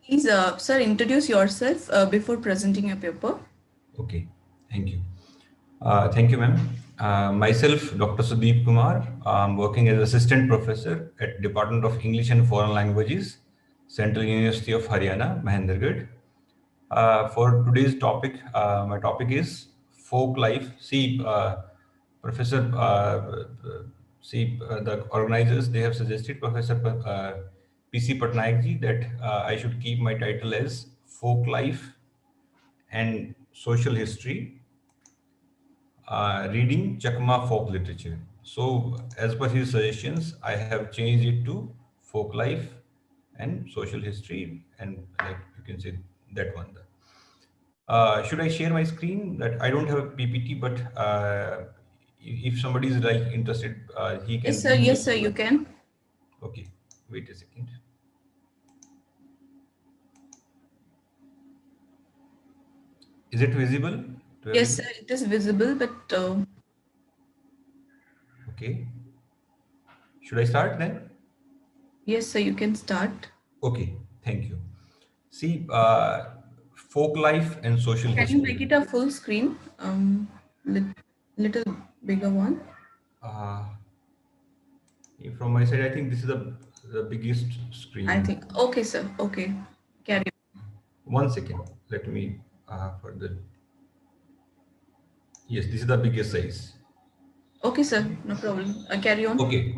Please, sir, introduce yourself before presenting your paper. Okay, thank you. Thank you, ma'am. Myself, Dr. Sudeep Kumar. I'm working as assistant professor at Department of English and Foreign Languages, Central University of Haryana, Mahendragarh. For today's topic, my topic is folk life. Professor, the organizers, they have suggested Professor P.C. Patnaik ji that I should keep my title as folk life and social history, reading Chakma folk literature. So as per his suggestions, I have changed it to folk life and social history, and like you can say that one. Should I share my screen? That I don't have a PPT, but if somebody is like interested, he can. Yes, sir. Yes, sir. You can. Okay, wait a second. Is it visible? Yes, sir. It is visible, but. Okay. Should I start then? Yes, sir. You can start. Okay, thank you. See, folk life and social history. Can you make it a full screen? Little bigger one. From my side, I think this is the biggest screen. I think. Okay, sir. Okay. Carry on. 1 second. Let me further. Yes, this is the biggest size. Okay, sir. No problem. Carry on. Okay.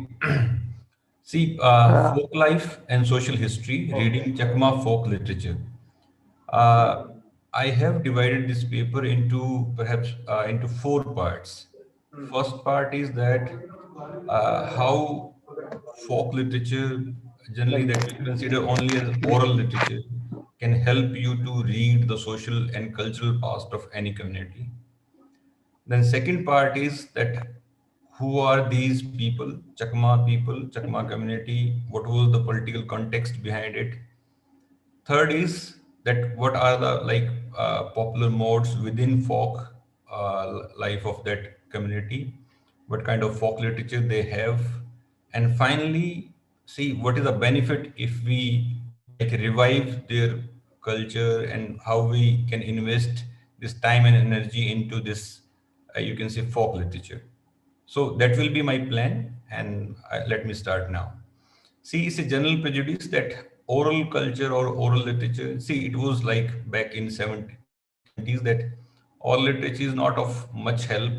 See, folk life and social history, reading Chakma folk literature. I have divided this paper into perhaps into 4 parts. First part is that how folk literature, generally that we consider only as oral literature, can help you to read the social and cultural past of any community. Then second part is that who are these people, Chakma community, what was the political context behind it. Third is that what are the popular modes within folk life of that community, what kind of folk literature they have, and finally see what is the benefit if we like revive their culture and how we can invest this time and energy into this you can say folk literature. So that will be my plan, and let me start now. See, it's a general prejudice that oral culture or oral literature, see, it was like back in 1970s that oral literature is not of much help.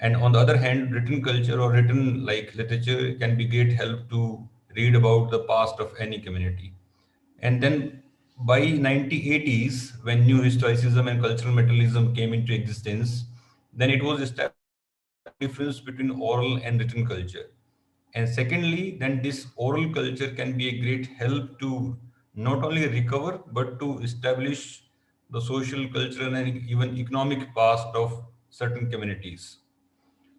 And on the other hand, written culture or written like literature can be great help to read about the past of any community. And then by 1980s, when new historicism and cultural materialism came into existence, then it was established difference between oral and written culture. And secondly, then this oral culture can be a great help to not only recover, but to establish the social, cultural, and even economic past of certain communities.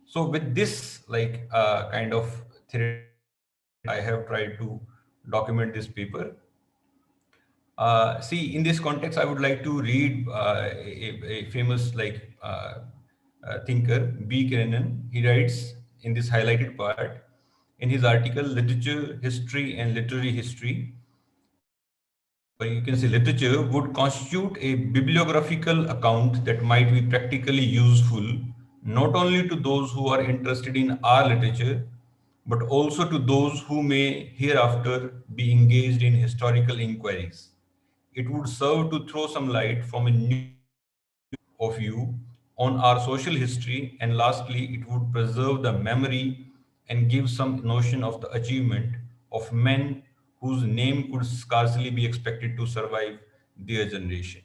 So with this kind of theory, I have tried to document this paper. See, in this context, I would like to read a famous thinker, B. Kenanen. He writes in this highlighted part in his article, Literature, History, and Literary History. You can say literature would constitute a bibliographical account that might be practically useful not only to those who are interested in our literature, but also to those who may hereafter be engaged in historical inquiries. It would serve to throw some light from a new of view on our social history, and lastly, it would preserve the memory and give some notion of the achievement of men whose name could scarcely be expected to survive their generation.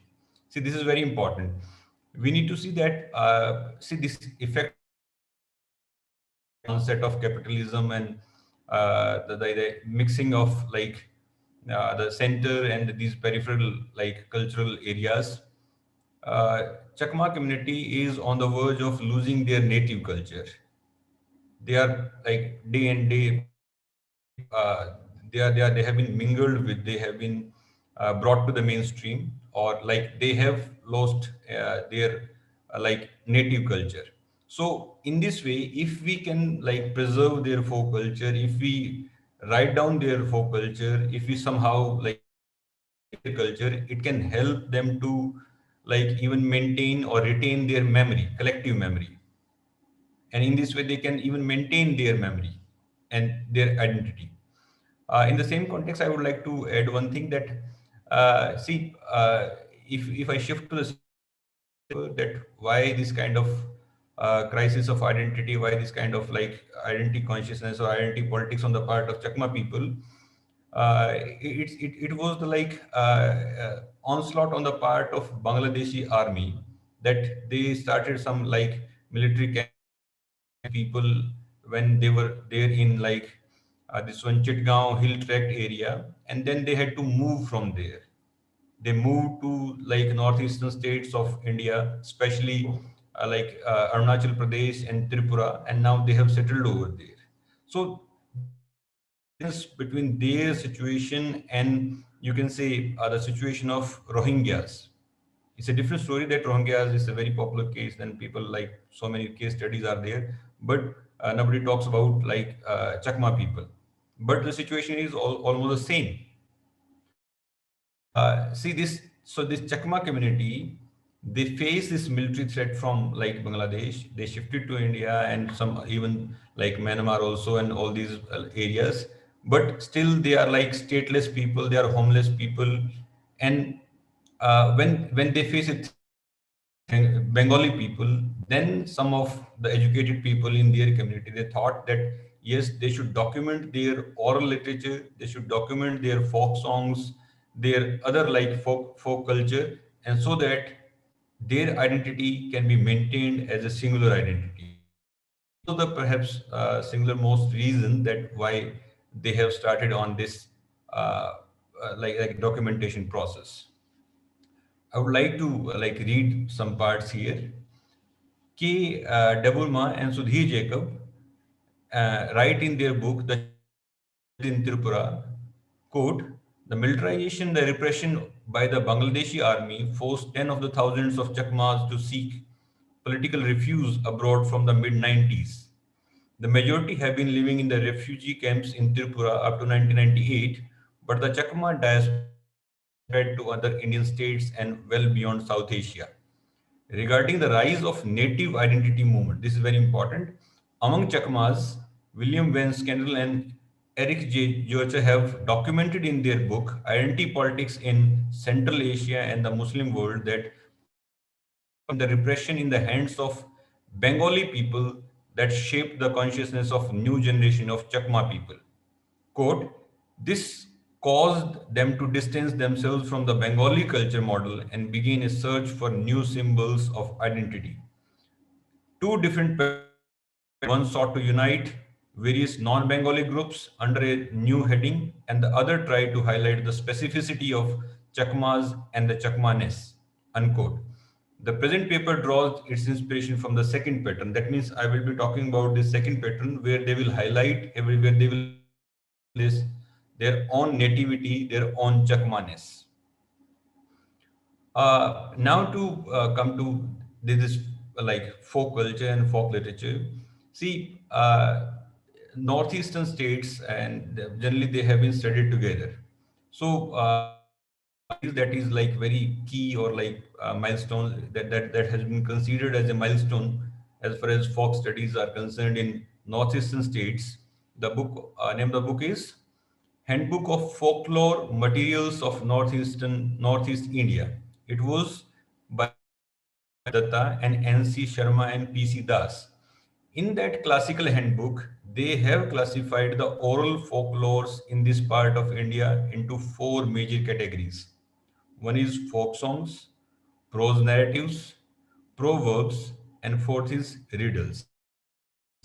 See, this is very important. We need to see that, see, this effect onset of capitalism and the mixing of like the center and these peripheral like cultural areas. Chakma community is on the verge of losing their native culture. They are like day and day, they have been mingled with, they have been brought to the mainstream, or like they have lost their like native culture. So in this way, if we can like preserve their folk culture, if we write down their folk culture, if we somehow like their culture, it can help them to like even maintain or retain their memory, collective memory. And in this way, they can even maintain their memory and their identity. In the same context, I would like to add one thing that, see, if I shift to the that why this kind of crisis of identity, why this kind of like identity consciousness or identity politics on the part of Chakma people, it was the like onslaught on the part of Bangladeshi army, that they started some like military people when they were there in like this one Chitgaon hill tract area, and then they had to move from there. They moved to like northeastern states of India, especially Arunachal Pradesh and Tripura, and now they have settled over there. So between their situation and you can say the situation of Rohingyas. It's a different story that Rohingyas is a very popular case, and people like so many case studies are there, but nobody talks about like Chakma people. But the situation is almost the same. See this, so this Chakma community, they face this military threat from like Bangladesh. They shifted to India and some even like Myanmar also and all these areas. But still, they are like stateless people. They are homeless people, and when they face it, Bengali people, then some of the educated people in their community, they thought that yes, they should document their oral literature, they should document their folk songs, their other like folk culture, and so that their identity can be maintained as a singular identity. So the perhaps singular most reason that why they have started on this like documentation process. I would like to like read some parts here. K. Debulma and Sudhir Jacob write in their book, The in Tripura, quote, the militarization, the repression by the Bangladeshi army forced 10 of the thousands of Chakmas to seek political refuge abroad from the mid-90s. The majority have been living in the refugee camps in Tripura up to 1998, but the Chakma diaspora spread to other Indian states and well beyond South Asia. Regarding the rise of native identity movement, this is very important. Among Chakmas, William Van Scandal and Eric J. George have documented in their book Identity Politics in Central Asia and the Muslim World that the repression in the hands of Bengali people that shaped the consciousness of new generation of Chakma people. Quote, this caused them to distance themselves from the Bengali culture model and begin a search for new symbols of identity. Two different one sought to unite various non-Bengali groups under a new heading, and the other tried to highlight the specificity of Chakmas and the Chakmanes. Unquote. The present paper draws its inspiration from the second pattern. That means I will be talking about the second pattern where they will highlight everywhere they will this their own nativity, their own Chakmanes. Now to come to this like folk culture and folk literature. See, northeastern states and generally they have been studied together. So that is like very key or like milestone that has been considered as a milestone as far as folk studies are concerned in northeastern states. The book name of the book is Handbook of Folklore Materials of Northeast India. It was by Datta and N.C. Sharma and P.C. Das. In that classical handbook, they have classified the oral folklores in this part of India into four major categories. One is folk songs, prose narratives, proverbs, and fourth is riddles.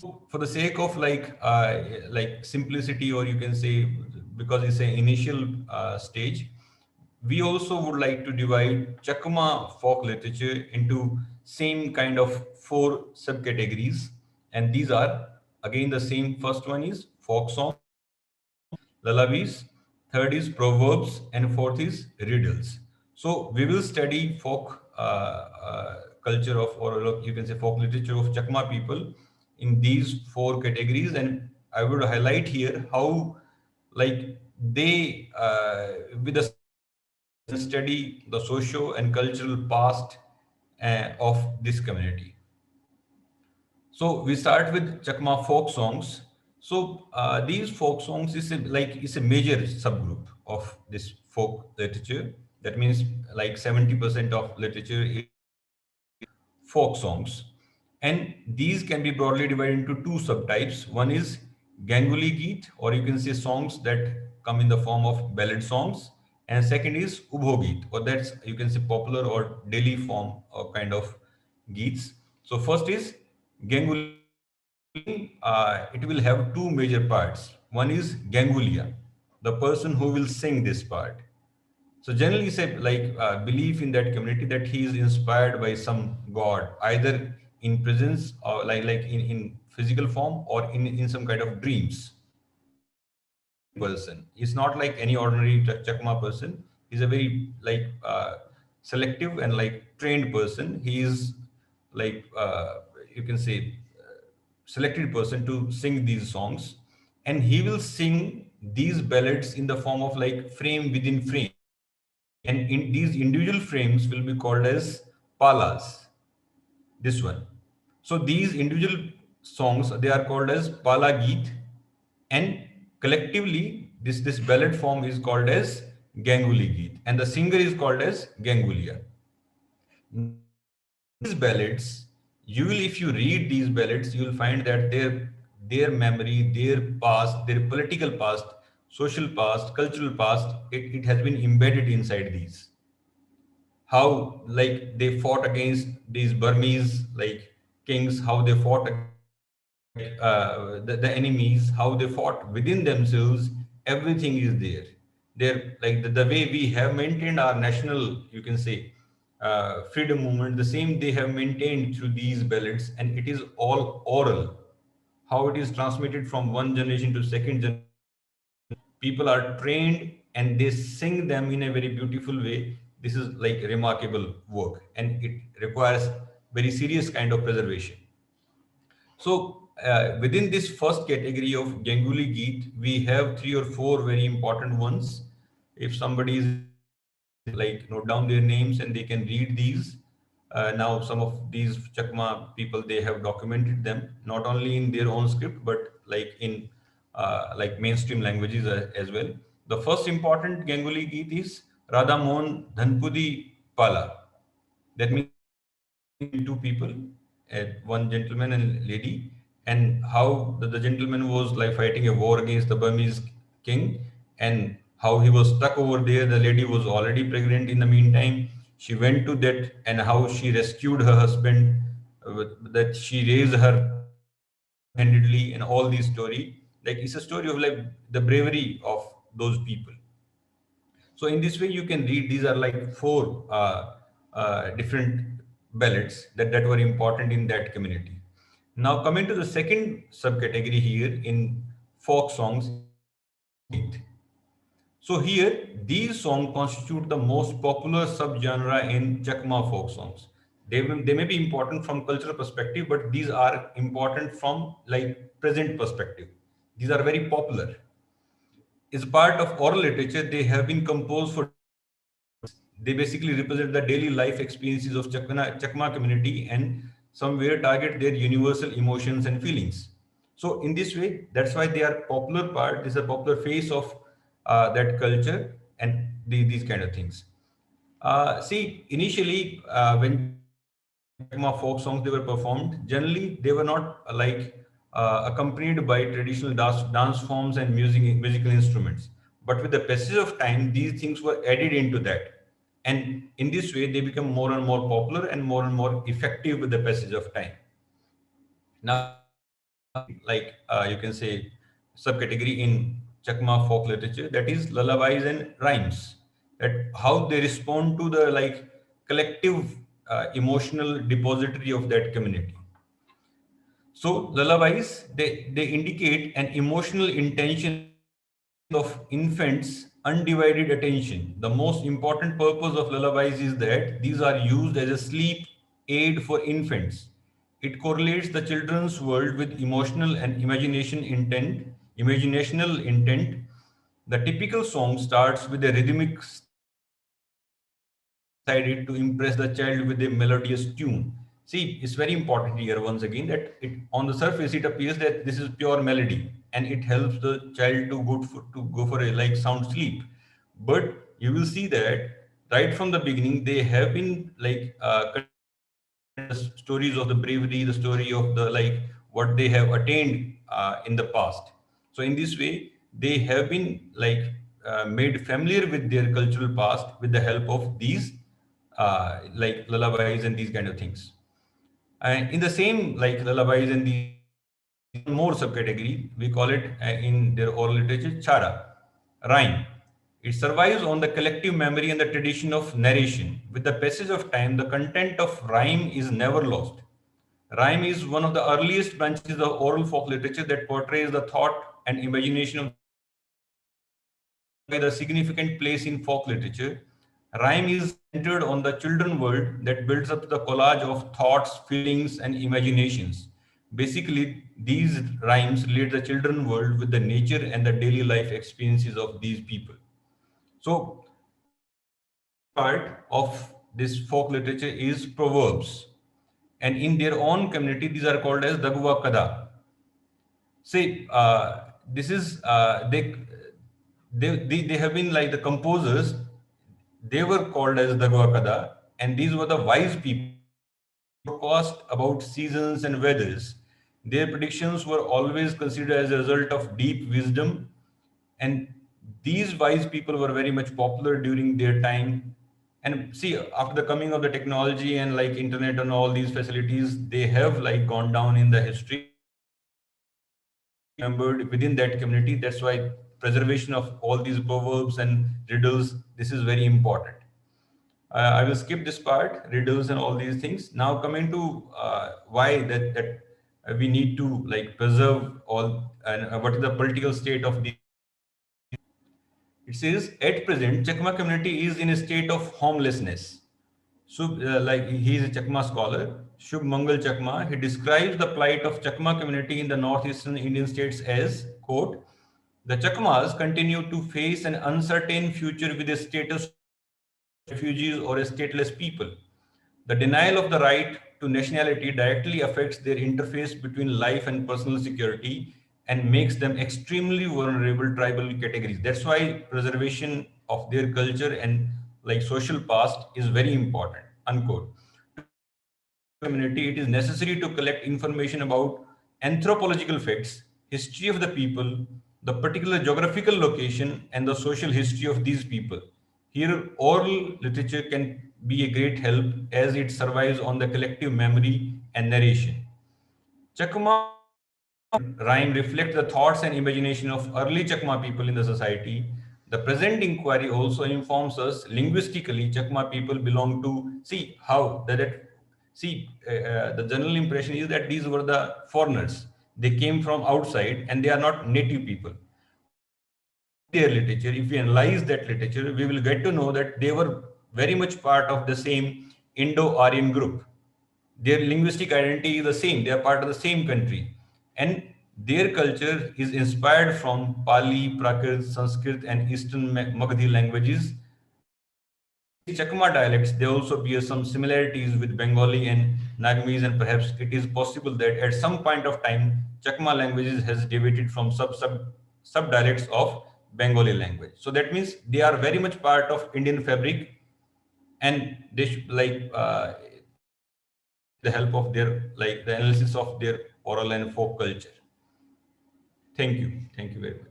So, for the sake of like simplicity, or you can say because it's an initial stage, we also would like to divide Chakma folk literature into same kind of four subcategories, and these are again the same. First one is folk song, lullabies, third is proverbs, and fourth is riddles. So we will study folk culture of, or you can say folk literature of Chakma people in these four categories, and I would highlight here how like they with the study the socio and cultural past of this community. So we start with Chakma folk songs. So these folk songs is a major subgroup of this folk literature. That means like 70% of literature is folk songs. And these can be broadly divided into two subtypes. One is Ganguly Geet, or you can say songs that come in the form of ballad songs. And second is Ubho Geet, or that's you can say popular or daily form or kind of geets. So first is Ganguly. It will have two major parts. One is Gangulia, the person who will sing this part. So generally, say like belief in that community that he is inspired by some god, either in presence or in physical form or in some kind of dreams. Person. He's not like any ordinary Chakma person. He's a very selective and like trained person. He is like you can say selected person to sing these songs, and he will sing these ballads in the form of like frame within frame, and in these individual frames will be called as palas. This one. So these individual songs they are called as pala geet, and collectively this ballad form is called as Ganguli geet, and the singer is called as Gangulia. These ballads, you will if you read these ballads, you will find that their memory, their past, their political past, social past, cultural past, it has been embedded inside these. How like they fought against these Burmese like kings, how they fought the enemies, how they fought within themselves, everything is there. They're like the way we have maintained our national, you can say, freedom movement, the same they have maintained through these ballads, and it is all oral. How it is transmitted from one generation to second generation, people are trained and they sing them in a very beautiful way. This is like remarkable work, and it requires very serious kind of preservation. So within this first category of Ganguly Geet, we have three or four very important ones. If somebody is like note down their names and they can read these. Now some of these Chakma people they have documented them not only in their own script but like in like mainstream languages as well. The first important Ganguly Geet is Radha Mohan Dhanpudi Pala. That means two people, one gentleman and lady, and how the gentleman was like fighting a war against the Burmese king, and how he was stuck over there. The lady was already pregnant in the meantime. She went to that, and how she rescued her husband, that she raised her handedly, and all this story. Like it's a story of like the bravery of those people. So in this way, you can read these are like four different ballads that were important in that community. Now coming to the second subcategory here in folk songs. So here, these songs constitute the most popular subgenre in Chakma folk songs. They may be important from cultural perspective, but these are important from like present perspective. These are very popular. As part of oral literature, they have been composed for. They basically represent the daily life experiences of Chakma community and somewhere target their universal emotions and feelings. So in this way, that's why they are popular part. This is a popular face of that culture and these kind of things. See, initially when Chakma folk songs they were performed, generally they were not accompanied by traditional dance forms and musical instruments. But with the passage of time, these things were added into that. And in this way, they become more and more popular and more effective with the passage of time. Now, you can say subcategory in Chakma folk literature, that is lullabies and rhymes. That how they respond to the collective emotional depository of that community. So lullabies they indicate an emotional intention of infants' undivided attention. The most important purpose of lullabies is that these are used as a sleep aid for infants. It correlates the children's world with emotional and imaginational intent. The typical song starts with a rhythmic decided to impress the child with a melodious tune. See, it's very important here once again that it on the surface it appears that this is pure melody and it helps the child to go for a sound sleep. But you will see that right from the beginning they have been the stories of the bravery, the story of the what they have attained in the past. So in this way, they have been made familiar with their cultural past with the help of these lullabies and these kind of things. And in the same lullabies and these more subcategory, we call it in their oral literature chara, rhyme. It survives on the collective memory and the tradition of narration. With the passage of time, the content of rhyme is never lost. Rhyme is one of the earliest branches of oral folk literature that portrays the thought and imagination of with a significant place in folk literature. Rhyme is centered on the children world that builds up the collage of thoughts, feelings, and imaginations. Basically, these rhymes relate the children world with the nature and the daily life experiences of these people. So, part of this folk literature is proverbs. And in their own community, these are called as Dagwa Kada. Say, this is they have been like the composers. They were called as the Gwakada, and these were the wise people forecast about seasons and weathers. Their predictions were always considered as a result of deep wisdom, and these wise people were very much popular during their time. And see, after the coming of the technology and internet and all these facilities, they have gone down in the history remembered within that community. That's why preservation of all these proverbs and riddles, this is very important. I will skip this part, riddles and all these things. Now coming to why that we need to preserve all and what is the political state of the. It says at present Chakma community is in a state of homelessness. He is a Chakma scholar, Shubh Mangal Chakma. He describes the plight of Chakma community in the northeastern Indian states as, quote, the Chakmas continue to face an uncertain future with a status of refugees or a stateless people. The denial of the right to nationality directly affects their interface between life and personal security and makes them extremely vulnerable tribal categories. That's why preservation of their culture and social past is very important. Unquote. Community, it is necessary to collect information about anthropological facts, history of the people, the particular geographical location, and the social history of these people. Here, oral literature can be a great help as it survives on the collective memory and narration. Chakma rhyme reflects the thoughts and imagination of early Chakma people in the society. The present inquiry also informs us linguistically Chakma people belong to see how the general impression is that these were the foreigners. They came from outside and they are not native people. Their literature, if we analyze that literature, we will get to know that they were very much part of the same Indo-Aryan group. Their linguistic identity is the same. They are part of the same country. And their culture is inspired from Pali, Prakrit, Sanskrit, and Eastern Magadhi languages. Chakma dialects, they also bear some similarities with Bengali and Nagamese, and perhaps it is possible that at some point of time, Chakma languages has deviated from sub dialects of Bengali language. So that means they are very much part of Indian fabric, and they the help of their like the analysis of their oral and folk culture. Thank you. Thank you very much.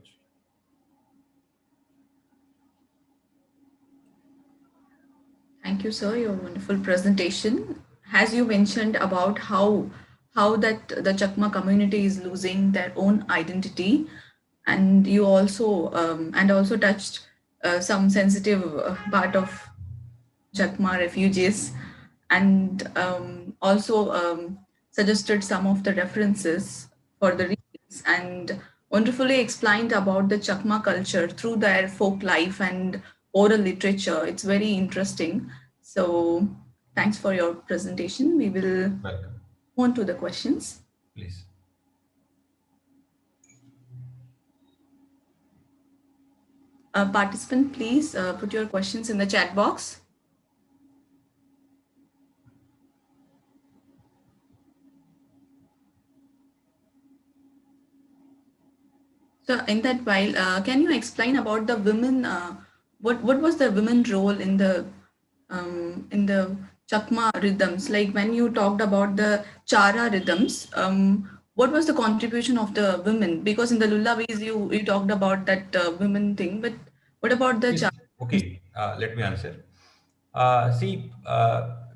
Thank you, sir. Your wonderful presentation. As you mentioned about how that the Chakma community is losing their own identity, and you also touched some sensitive part of Chakma refugees, and also suggested some of the references for the readings, and wonderfully explained about the Chakma culture through their folk life and oral literature. It's very interesting. So thanks for your presentation. We will Welcome. move on to the questions. Please. Participant, please put your questions in the chat box. So in that while, can you explain about the women? What was the women role in the Chakma rhythms? Like when you talked about the Chara rhythms, what was the contribution of the women? Because in the lullabies you talked about that women thing, but what about the Yes. Chara? Okay, let me answer. See,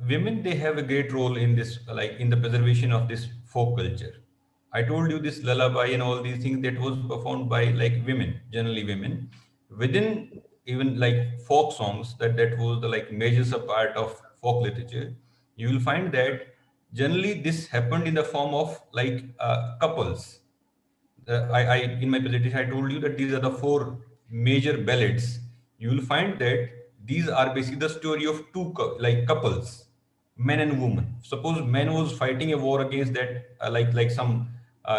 women, they have a great role in this, like in the preservation of this folk culture. I told you this lullaby and all these things that was performed by like women, generally women. Within even like folk songs, that was the like major part of folk literature. You will find that generally this happened in the form of like couples. In my presentation, I told you that these are the four major ballads. You will find that these are basically the story of two like couples, men and woman. Suppose man was fighting a war against that like some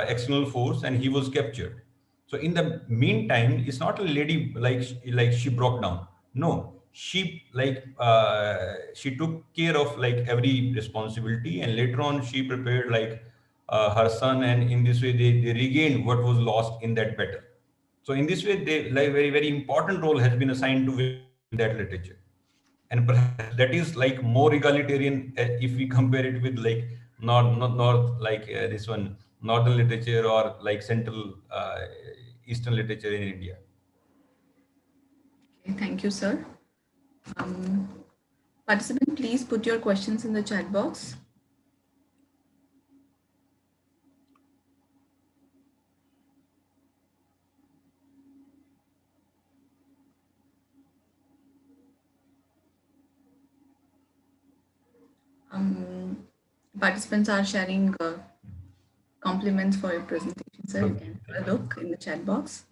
external force, and he was captured. So in the meantime, it's not a lady like she broke down. No, she took care of like every responsibility, and later on she prepared like her son, and in this way they regained what was lost in that battle. So in this way, they like very important role has been assigned to women in that literature, and perhaps that is like more egalitarian if we compare it with like north like this one northern literature or like central eastern literature in India. Okay, thank you, sir. Participant, please put your questions in the chat box. Participants are sharing compliments for your presentation, sir. You can have a look in the chat box.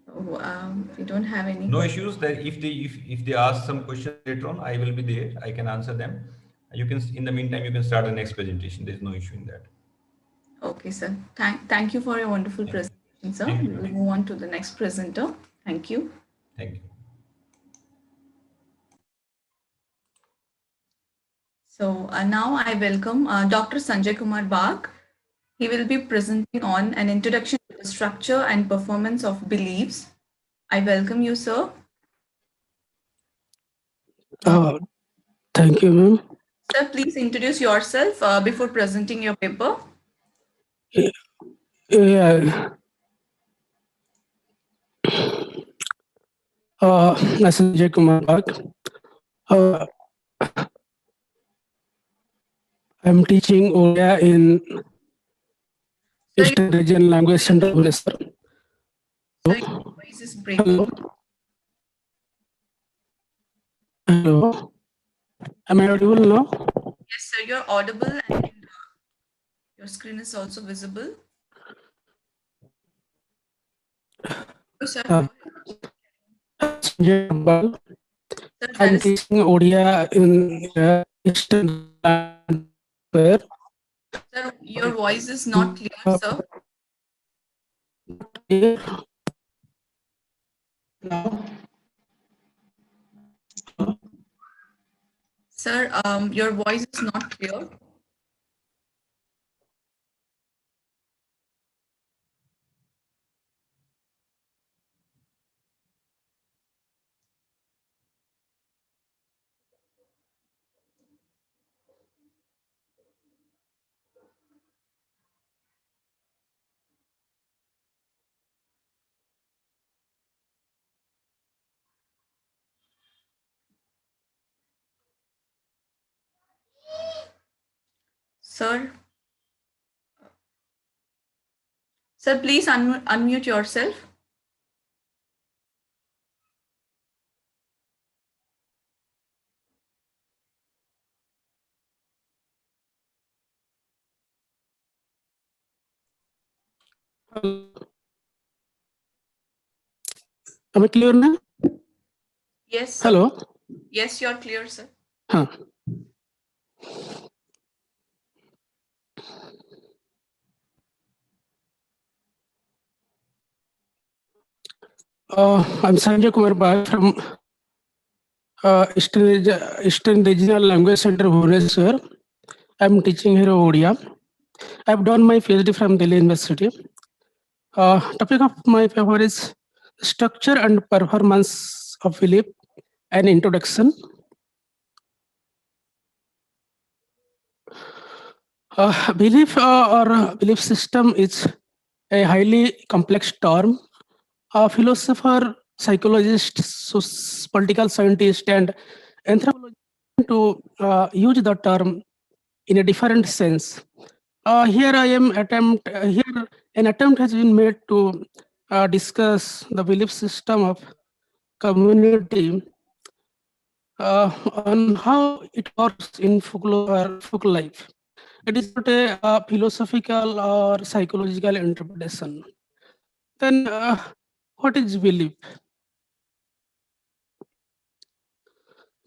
So we don't have any No questions. issues that if they ask some questions later on, I will be there. I can answer them. You can, in the meantime, you can start the next presentation. There's no issue in that. Okay, sir. Thank you for your wonderful presentation, sir. Thank We you. will move on to the next presenter. Thank you. Thank you. So now I welcome Dr. Sanjay Kumar Bagh. He will be presenting on an introduction to the structure and performance of beliefs. I welcome you, sir. Thank you, ma'am. Sir, please introduce yourself before presenting your paper. Yeah. Sanjay Kumar Bagh. I'm teaching Odia in Eastern Region Language Center, Bhubaneswar. Sir, your voice is breaking. Hello. Am I audible now? Yes, sir, you're audible and your screen is also visible. Sir, Sanjay Kumar Bagh. sir, I'm teaching Odia in Eastern Language. Sir, your voice is not clear, sir. Now? Sir, your voice is not clear. Sir? Sir, please unmute yourself. Am I clear now? Yes, sir. Hello. Yes, you're clear, sir. Huh. I'm Sanjay Kumar Bhai from Eastern Regional Language Center, Bhubaneswar. I'm teaching here Odia. I've done my PhD from Delhi University. Topic of my paper is structure and performance of belief, an introduction. Belief or belief system is a highly complex term. A philosopher, psychologist, political scientist, and anthropologist to use the term in a different sense. Here an attempt has been made to discuss the belief system of community on how it works in folklore or folk life. It is not a philosophical or psychological interpretation. Then, what is belief?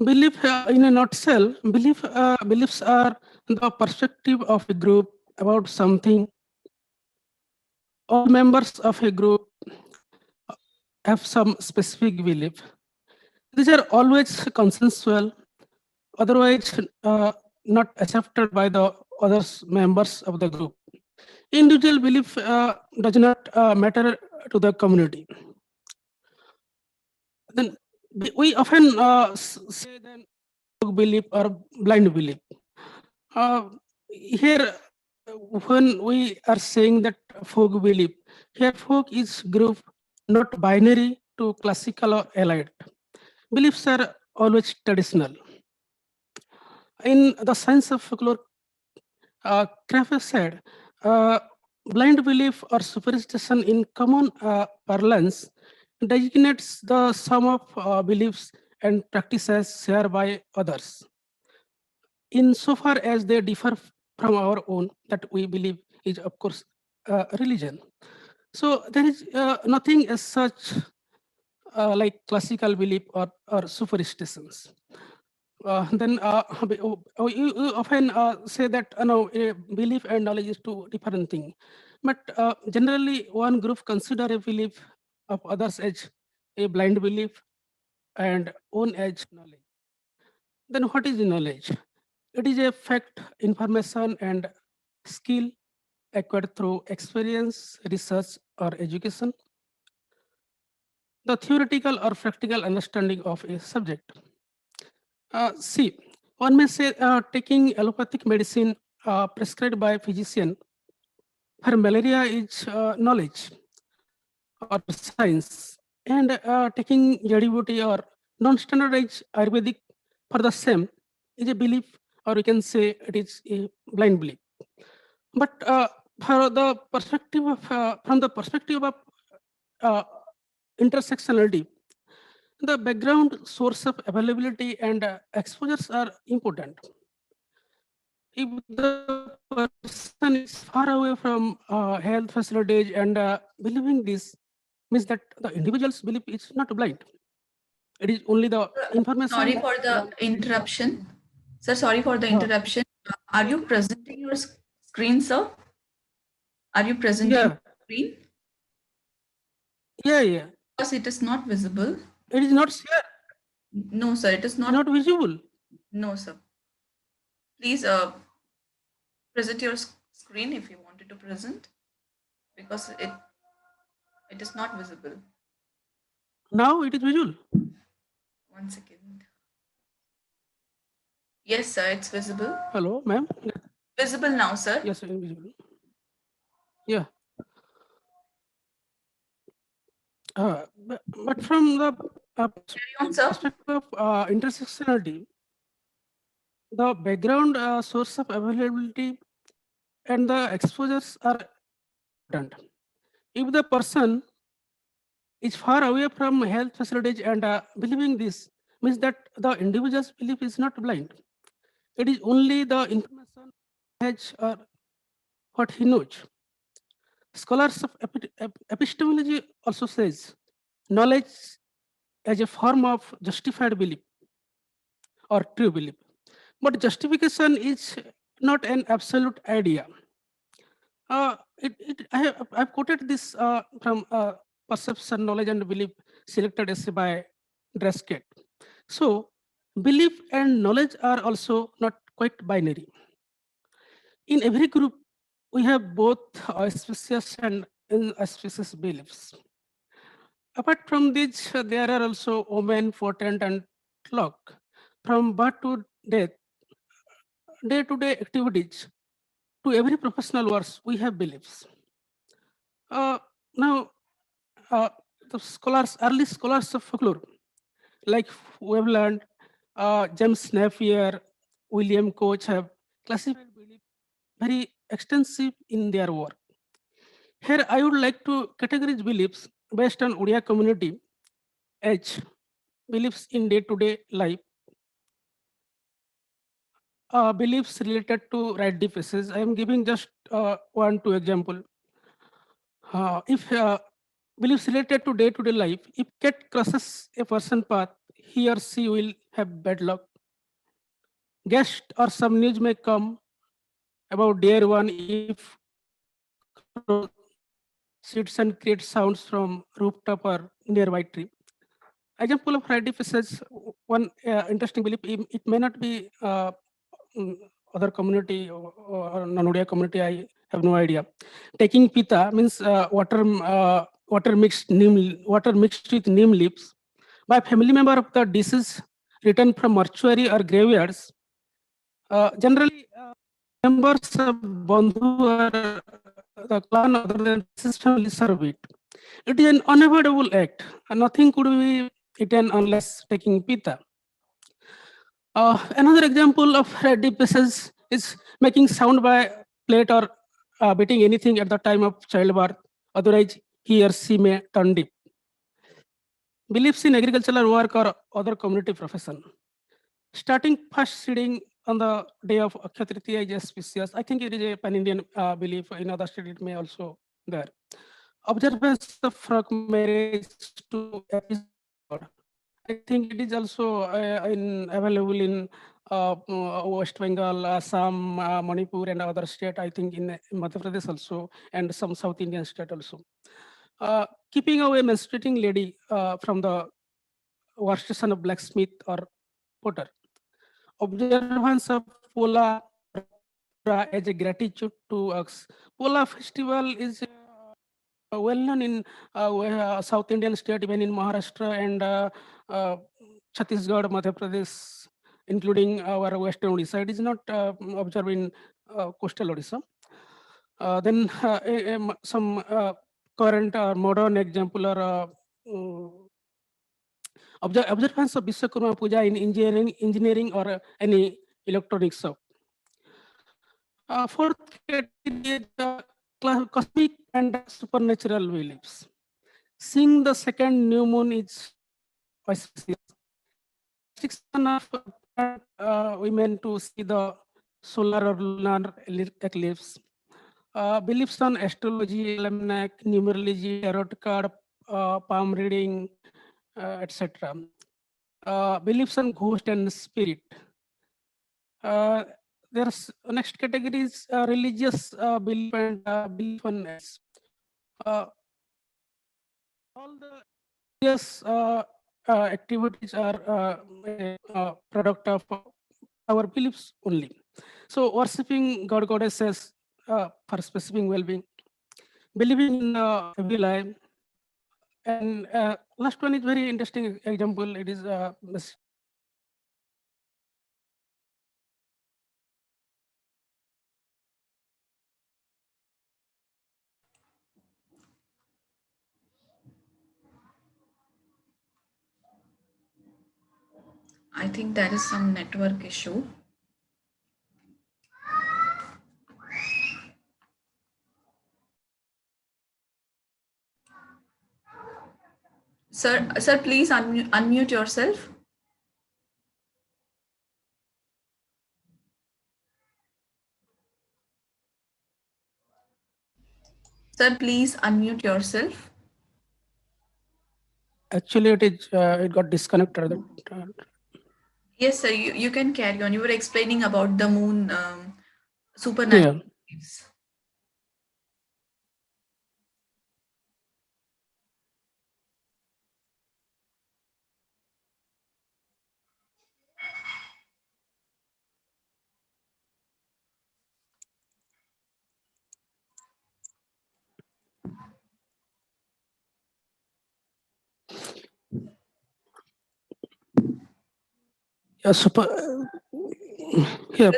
Belief, in a nutshell, beliefs are the perspective of a group about something. All members of a group have some specific belief. These are always consensual, otherwise not accepted by the other members of the group. Individual belief does not matter to the community. Then we often say that belief or blind belief. Here, when we are saying that folk belief, here folk is group, not binary to classical or allied. Beliefs are always traditional. In the science of folklore, Kraft said, blind belief or superstition in common parlance designates the sum of beliefs and practices shared by others, insofar as they differ from our own, that we believe is, of course, religion. So there is nothing as such like classical belief or superstitions. Then we often say that belief and knowledge is two different things. But generally, one group consider a belief of others as a blind belief and own as knowledge. Then what is knowledge? It is a fact, information, and skill acquired through experience, research, or education. The theoretical or practical understanding of a subject. See, one may say taking allopathic medicine prescribed by a physician for malaria is knowledge or science, and taking jadi-buti or non-standardized Ayurvedic for the same is a belief, or we can say it is a blind belief. But for the perspective of, from the perspective of intersectionality, the background, source of availability, and exposures are important. If the person is far away from health facilities and believing this means that the individual's belief is not blind. It is only the information. Sorry for the interruption. Sir, sorry for the interruption. Are you presenting your screen, sir? Are you presenting your screen? Yeah. Because it is not visible. It is not shared. No, sir, it is Not visible. No, sir. Please present your screen if you wanted to present, because it is not visible. Now it is visual. 1 second. Yes, sir, it's visible. Hello, ma'am. Visible now, sir. Yes, it is visible. Yeah. But from the perspective of intersectionality, the background source of availability and the exposures are important. If the person is far away from health facilities and believing this means that the individual's belief is not blind. It is only the information he has or what he knows. Scholars of epistemology also says knowledge as a form of justified belief or true belief. But justification is not an absolute idea. I've quoted this from Perception, Knowledge and Belief, selected essay by Dresket. So, belief and knowledge are also not quite binary. In every group, we have both auspicious and inauspicious beliefs. Apart from this, there are also omen, portent, and clock. From birth to death, day-to-day activities, to every professional works, we have beliefs. Now, the early scholars of folklore, like we've learned, James Napier, William Koch have classified belief very extensive in their work. Here, I would like to categorize beliefs based on Odia community as beliefs in day-to-day life, beliefs related to right defenses. I am giving just 1-2 example. If beliefs related to day-to-day life, if cat crosses a person path, he or she will have bad luck. Guest or some news may come about dear one if crow sits and creates sounds from rooftop or nearby tree. Example of right defenses, one interesting belief, it may not be mm, other community or non-Odia community, I have no idea. Taking pita means water mixed with neem leaves by a family member of the deceased returned from mortuary or graveyards. Generally, members of Bandhu or the clan other than deceased family serve it. It is an unavoidable act, and nothing could be eaten unless taking pita. Another example of deep passage is making sound by plate or beating anything at the time of childbirth. Otherwise, he or she may turn deep. Beliefs in agricultural work or other community profession. Starting first seeding on the day of Akshaya Tritiya is auspicious. I think it is a pan-Indian belief. In other states, it may also there. Observance of frog marriage to appease God. I think it is also available in West Bengal, Assam, Manipur, and other state. I think in Madhya Pradesh also, and some South Indian state also. Keeping away menstruating lady from the workstation of blacksmith or potter. Observance of Pola as a gratitude to us. Pola festival is well known in South Indian state, even in Maharashtra and Chhattisgarh, Madhya Pradesh, including our Western Odisha. It is not observed in coastal Odisha. Then some current or modern example are observance of Vishwakarma Puja in engineering or any electronics shop. Fourth category is cosmic and supernatural beliefs. Seeing the second new moon is auspicious. Restriction of women to see the solar or lunar eclipse. Beliefs on astrology, almanac, numerology, tarot card, palm reading, etc. Beliefs on ghost and spirit. There's next category is religious belief and belief on all the religious activities are a product of our beliefs only. So worshipping God, goddesses for specific well-being, believing in every life, and last one is very interesting example. It is I think there is some network issue. Sir, please unmute yourself. Sir, please unmute yourself. Actually, it got disconnected. Yes, sir, you can carry on. You were explaining about the moon supernatural. Yeah. Super. Yeah.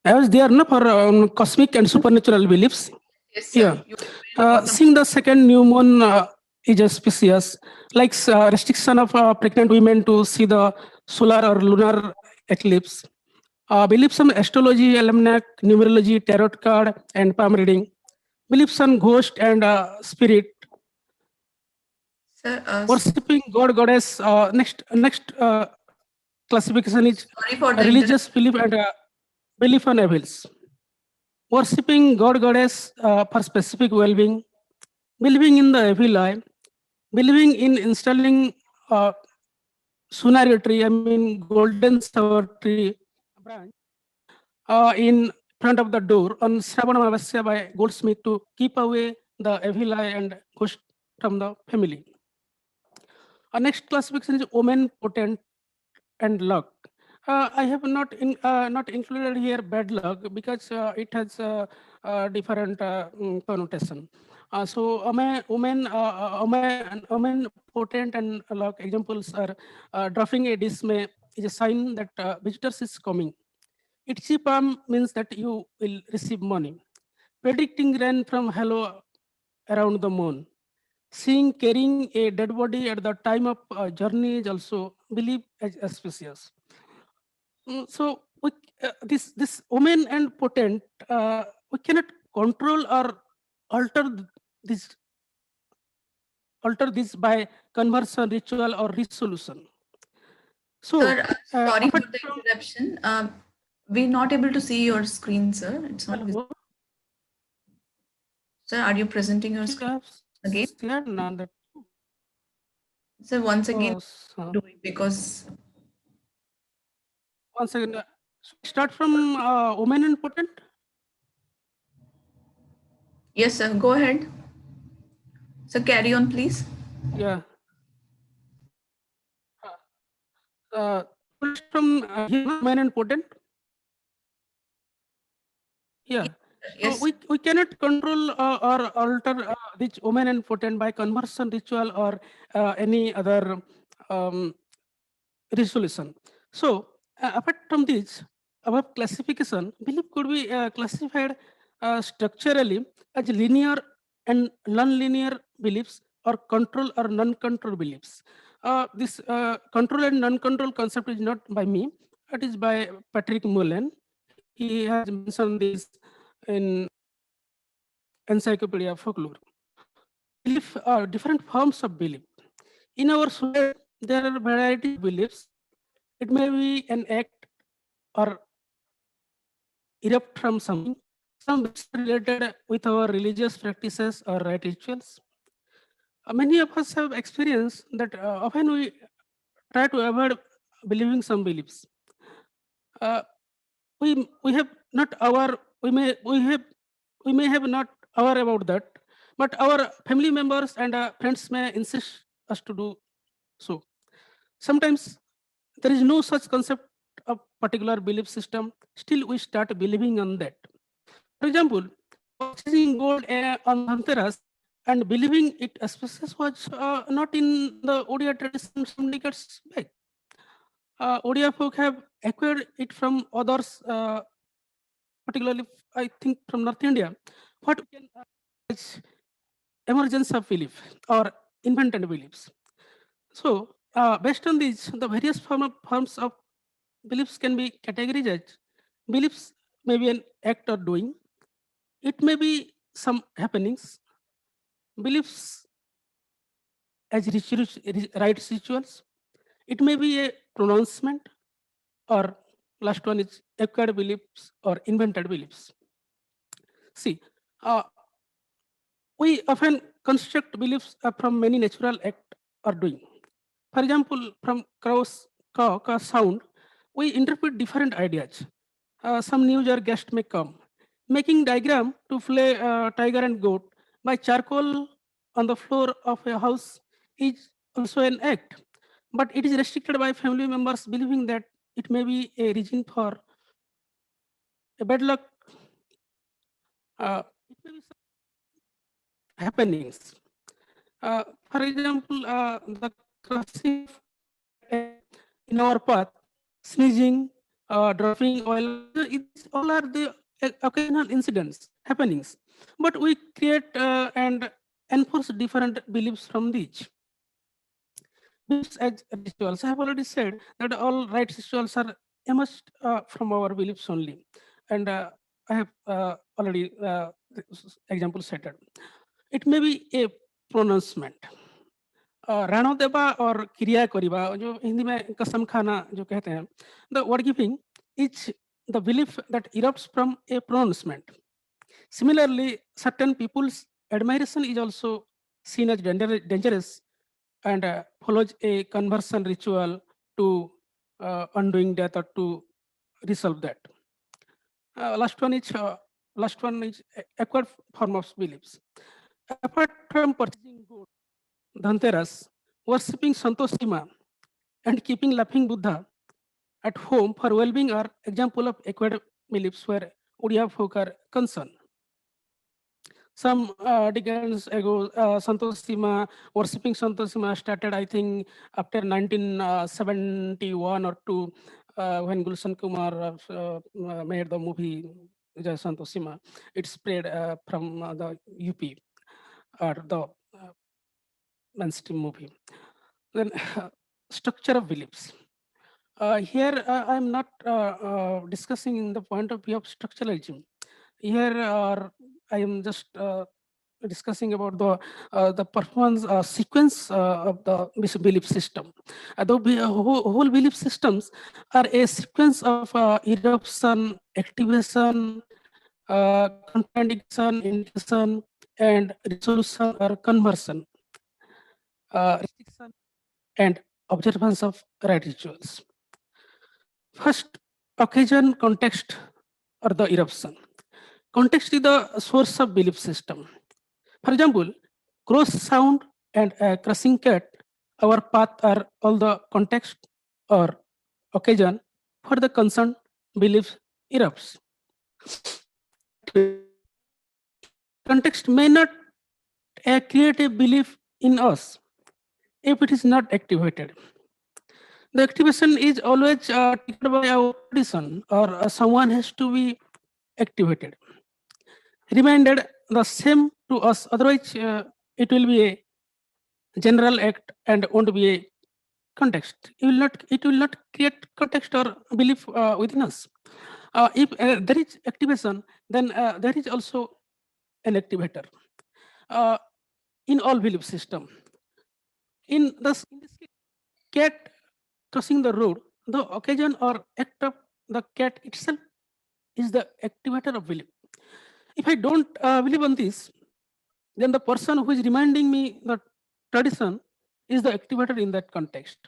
I was there no, for cosmic and supernatural beliefs. Yes, sir. Yeah. Seeing the second new moon is auspicious, like restriction of pregnant women to see the solar or lunar eclipse. Beliefs on astrology, almanac, numerology, tarot card, and palm reading. Beliefs on ghost and spirit. Sir, worshipping God, goddess. Next classification is religious belief and belief on evils. Worshipping God, goddess for specific well-being. Believing in the evil eye. Believing in installing sunari tree, I mean golden sour tree branch in front of the door on Shravana Amavasya by goldsmith to keep away the evil eye and ghost from the family. Next classification is omen, potent, and luck. I have not included here bad luck because it has different connotation. So omen, potent, and luck examples are dropping a dismay is a sign that visitors is coming. Itchy palm means that you will receive money. Predicting rain from halo around the moon. Seeing carrying a dead body at the time of journey is also believed as auspicious. So this omen and potent, we cannot control or alter this by conversion, ritual, or resolution. So, sir, sorry for the interruption. We're not able to see your screen, sir. It's not visible. Sir, are you presenting your screen again? Sir, once again, do it because. Once again, start from omen and potent. Yes, sir. Go ahead. So carry on, please. Yeah. From omen and potent. Yeah. Yes. So we cannot control or alter this omen and potent by conversion ritual or any other resolution. So apart from this, our classification, belief could be classified structurally as linear and non-linear beliefs or control or non-control beliefs. This control and non-control concept is not by me, it is by Patrick Mullen. He has mentioned this in Encyclopedia of Folklore. Belief are different forms of belief. In our society, there are variety of beliefs. It may be an act or erupt from something. Some beliefs are related with our religious practices or right rituals. Many of us have experienced that often we try to avoid believing some beliefs. We have not our we may have not aware about that, but our family members and friends may insist us to do so. Sometimes there is no such concept of particular belief system. Still, we start believing on that. For example, purchasing gold on Dhanteras and believing it auspicious was not in the Odia tradition some decades back. Odia folk have acquired it from others, particularly I think from North India. What we can emergence of belief or invented beliefs. So, based on these, the various forms of beliefs can be categorized. Beliefs may be an act or doing. It may be some happenings. beliefs as rites rituals. It may be a pronouncement, or last one is acquired beliefs or invented beliefs. See, we often construct beliefs from many natural act or doing. For example, from caw sound, we interpret different ideas. Some news or guest may come. Making diagram to play tiger and goat by charcoal on the floor of a house is also an act, but it is restricted by family members believing that it may be a reason for a bad luck. It may be some happenings. For example, the crossing in our path, sneezing, dropping oil, it's all are the occasional incidents, happenings. But we create and enforce different beliefs from these. Beliefs as rituals. I have already said that all right rituals are emerged from our beliefs only. And I have already example cited. It may be a pronouncement. Rano देवा और क्रिया करिबा जो हिंदी में कसम खाना जो कहते हैं, the word giving is the belief that erupts from a pronouncement. Similarly, certain people's admiration is also seen as dangerous and follows a conversion ritual to undoing death or to resolve that. Last one is acquired form of beliefs. Apart from purchasing gold, Dhanteras, worshipping Santosima, and keeping laughing Buddha at home for well-being are example of acquired beliefs where Odia folk are concerned. Some decades ago, Santosima, worshipping Santosima started, I think, after 1971 or 2, when Gulshan Kumar made the movie Jai Santosima. It spread from the UP or the mainstream movie. Then structure of beliefs. Here I'm not discussing in the point of view of structuralism. Here I am just discussing about the performance sequence of the belief system. The whole belief systems are a sequence of eruption, activation, contradiction, indication, and resolution or conversion, restriction, and observance of right rituals. First, occasion, context, or the eruption. Context is the source of belief system. For example, cross sound and a crossing cat, our path are all the context or occasion for the concerned belief erupts. Context may not create a belief in us if it is not activated. The activation is always triggered by our tradition, or someone has to be activated. Reminded the same to us, otherwise it will be a general act and won't be a context. It will not create context or belief within us. If there is activation, then there is also an activator in all belief system. In this case, cat crossing the road, the occasion or act of the cat itself is the activator of belief. If I don't believe on this, then the person who is reminding me the tradition is the activator in that context.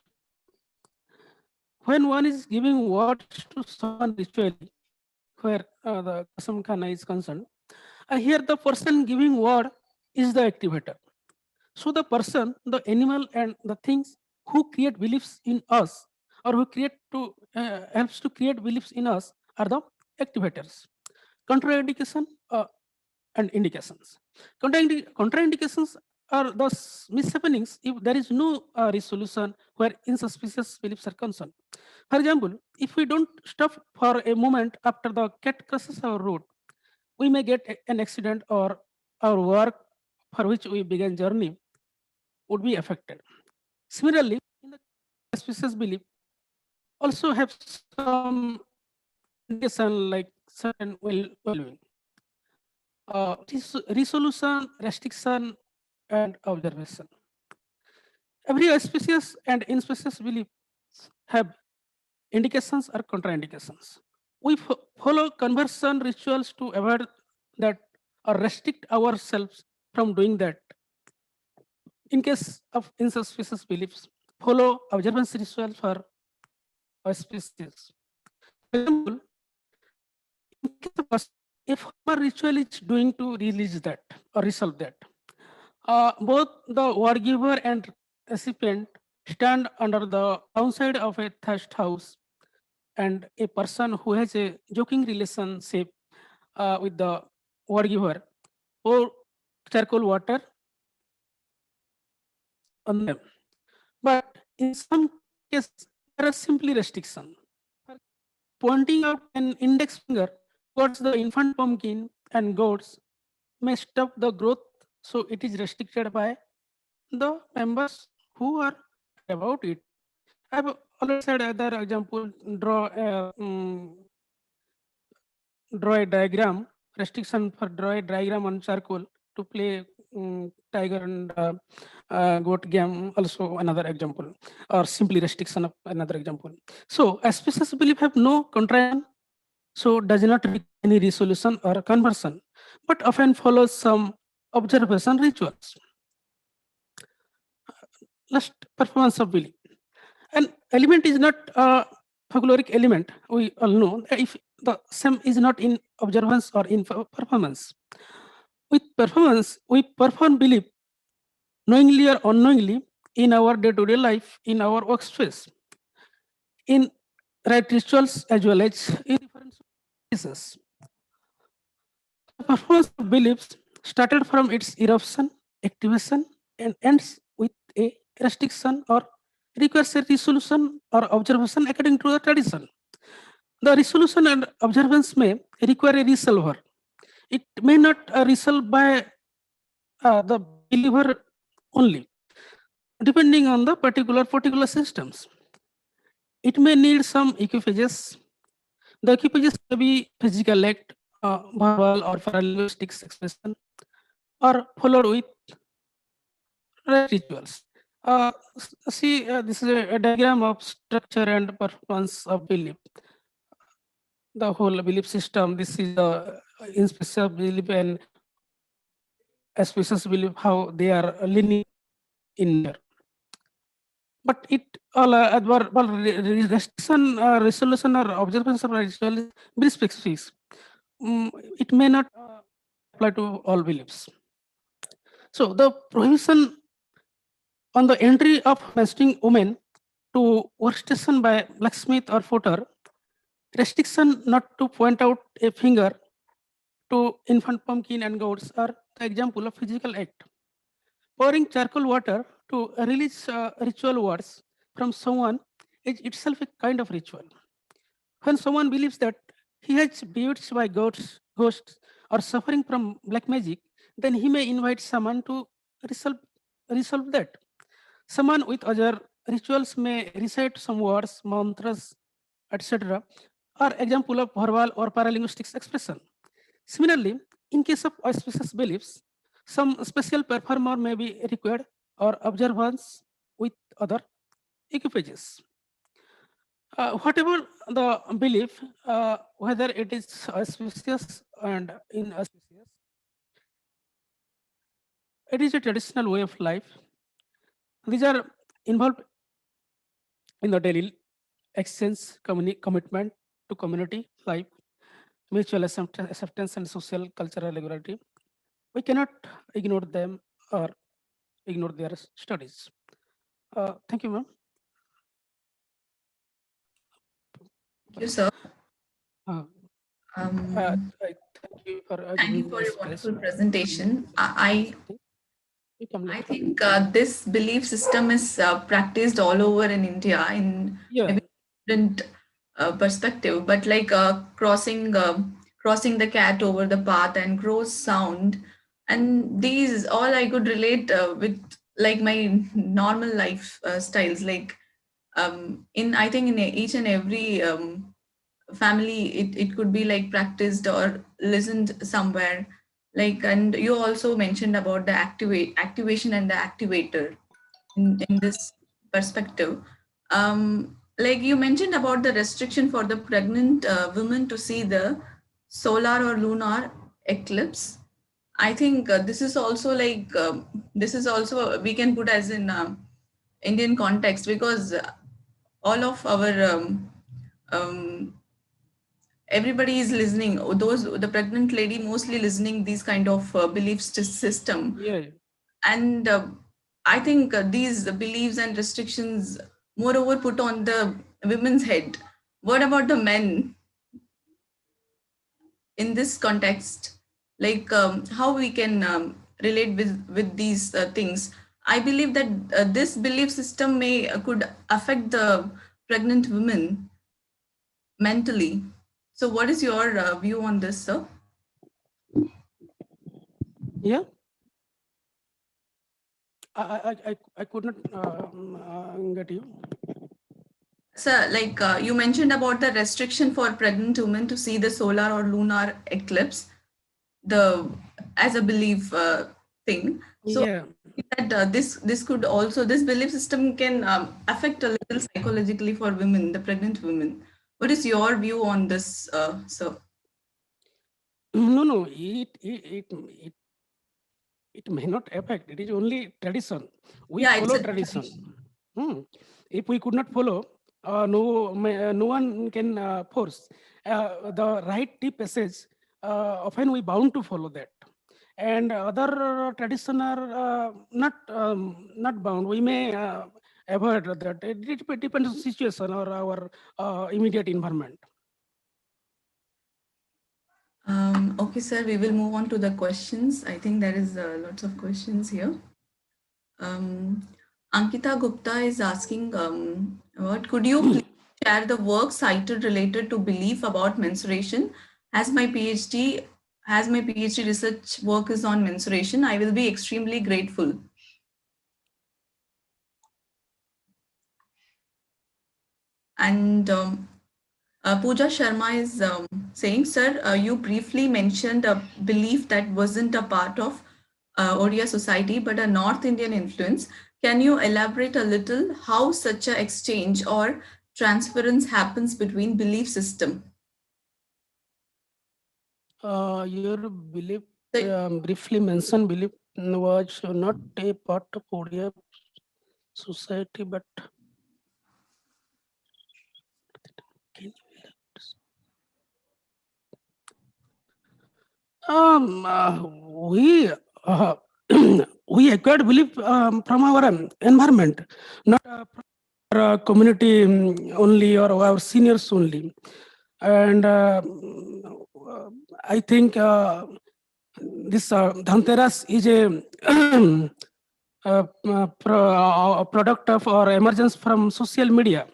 When one is giving words to someone ritually, where the Kasam Khana is concerned, here the person giving word is the activator. So the person, the animal, and the things who create beliefs in us, or who create to helps to create beliefs in us, are the activators. Contraindication and indications. Contraindications are those mishappenings if there is no resolution where insuspicious beliefs are concerned. For example, if we don't stop for a moment after the cat crosses our road, we may get an accident, or our work for which we began journey would be affected. Similarly, in the suspicious belief also have some indication like certain well-being. Resolution, restriction, and observation. Every auspicious and inspicious beliefs have indications or contraindications. We follow conversion rituals to avoid that or restrict ourselves from doing that. In case of inauspicious beliefs, follow observance rituals for auspicious. For example, in case of if our ritual is doing to release that or resolve that, both the word giver and recipient stand under the downside of a thatched house, and a person who has a joking relationship with the word giver pour charcoal water on them. But in some cases, there are simply restrictions. Pointing out an index finger towards the infant pumpkin and goats may stop the growth, so it is restricted by the members who are about it. I've already said other example, draw a diagram, restriction for draw a diagram on charcoal to play tiger and goat game, also another example, or simply restriction of another example. So auspicious belief have no contraction, so does not require any resolution or conversion, but often follows some observation rituals. Last, performance of belief. An element is not a folkloric element, we all know, if the same is not in observance or in performance. With performance, we perform belief knowingly or unknowingly in our day-to-day life, in our workspace, in right rituals as well as in different cases. The performance of beliefs started from its eruption, activation, and ends with a restriction or requires a resolution or observation according to the tradition. The resolution and observance may require a resolver. It may not resolve by the believer only, depending on the particular systems. It may need some equipages. The equipages may be physical act, verbal or paralinguistic expression, or followed with rituals. See, this is a diagram of structure and performance of belief. The whole belief system, this is the inspicious belief and auspicious belief, how they are linear in there. But it all restriction, resolution or observance of ritual is very specific. It may not apply to all beliefs. So the prohibition on the entry of menstruating women to workstation by blacksmith or potter, restriction not to point out a finger to infant pumpkin and goats are the example of physical act. Pouring charcoal water to release ritual words from someone is itself a kind of ritual. When someone believes that he has bewitched by ghosts, or suffering from black magic, then he may invite someone to resolve that. Someone with other rituals may recite some words, mantras, etc., or example of verbal or paralinguistic expression. Similarly, in case of auspicious beliefs, some special performer may be required or observance with other equipages. Whatever the belief, whether it is auspicious and inauspicious, it is a traditional way of life. These are involved in the daily exchange, commitment to community life, mutual acceptance, and social cultural regularity. We cannot ignore them or ignore their studies. Thank you, ma'am. Thank you, sir. Thank you for Thank you for your wonderful presentation. I think this belief system is practiced all over in India in different perspective, but like crossing the cat over the path and crows sound, and these all I could relate with like my normal life styles. Like I think in each and every family, it could be like practiced or listened somewhere. Like, and you also mentioned about the activation and the activator in this perspective. Like you mentioned about the restriction for the pregnant women to see the solar or lunar eclipse. I think this is also like this is also we can put as in Indian context, because all of our um, everybody is listening. Those the pregnant lady mostly listening these kind of system, Yeah. and I think these beliefs and restrictions moreover put on the women's head. What about the men in this context? Like how we can relate with these things? I believe that this belief system may could affect the pregnant women mentally. So what is your view on this, sir? Yeah. I could not get you. Sir, like you mentioned about the restriction for pregnant women to see the solar or lunar eclipse, the as a belief thing. So Yeah. that this could also, this belief system can affect a little psychologically for women, the pregnant women. What is your view on this, sir? No. It may not affect. It is only tradition. We Yeah, it's follow a tradition. tradition. If we could not follow, no one can force the right deep passage. Often we bound to follow that, and other tradition are not bound. We may avoid that. It depends on situation or our immediate environment. Okay, sir, we will move on to the questions. I think there is lots of questions here. Ankita Gupta is asking, what could you please share the work cited related to belief about menstruation? As my PhD research work is on menstruation, I will be extremely grateful. And Pooja Sharma is saying, sir, you briefly mentioned a belief that wasn't a part of Odia society, but a North Indian influence. Can you elaborate a little how such a exchange or transference happens between belief system? Your belief, So, briefly mentioned belief was not a part of Odia society, but we we acquired belief from our environment, not from our community only or our seniors only. And I think this Dhanteras is a product of or emergence from social media.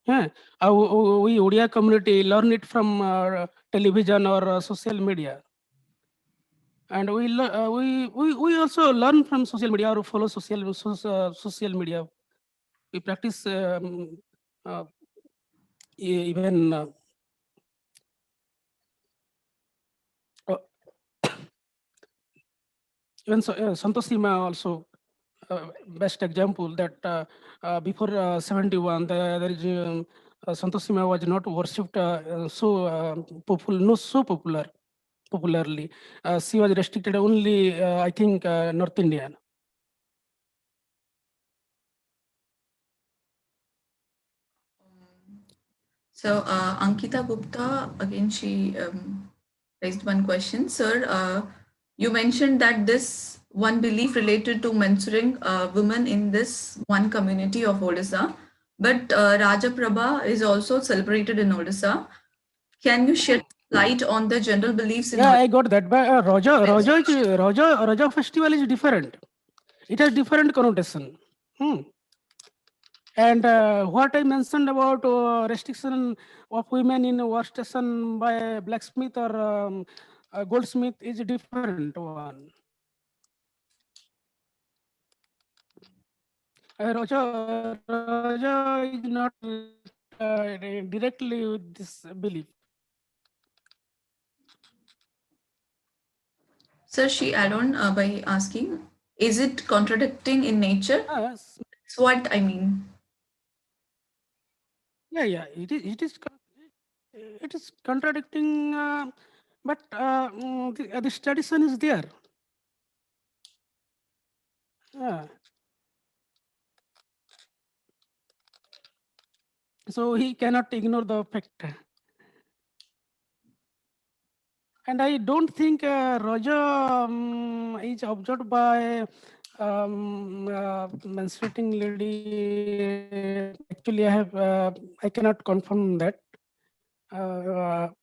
Yeah, we Odia community learn it from television or social media, and we also learn from social media or follow social media. We practice even even Santosima also best example that before 71 there is Santosima was not worshipped so popularly. She was restricted only I think North Indian. so Ankita Gupta, again, she raised one question. Sir, you mentioned that this one belief related to mentoring women in this one community of Odisha, but Raja Prabha is also celebrated in Odisha. Can you shed light on the general beliefs in Yeah, Odisha? I got that. But Raja festival is different. It has different connotation. And what I mentioned about restriction of women in workstation by blacksmith or goldsmith is a different one. Raja is not directly with this belief. Sir, she add on by asking, is it contradicting in nature? Yes. That's what I mean. Yeah. It is contradicting, but this tradition is there. So he cannot ignore the fact. And I don't think Roger is observed by menstruating lady. Actually, I cannot confirm that.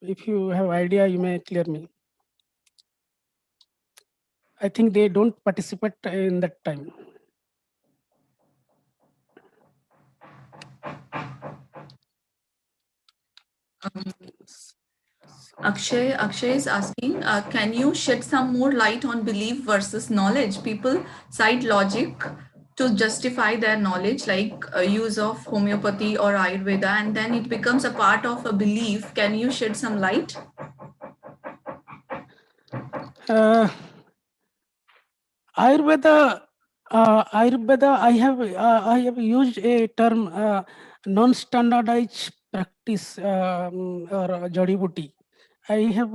If you have idea, you may clear me. I think they don't participate in that time. Akshay is asking, can you shed some more light on belief versus knowledge? People cite logic to justify their knowledge, like use of homeopathy or Ayurveda, and then it becomes a part of a belief. Can you shed some light? Ayurveda, I have used a term non-standardized practice or jodi-buti. I have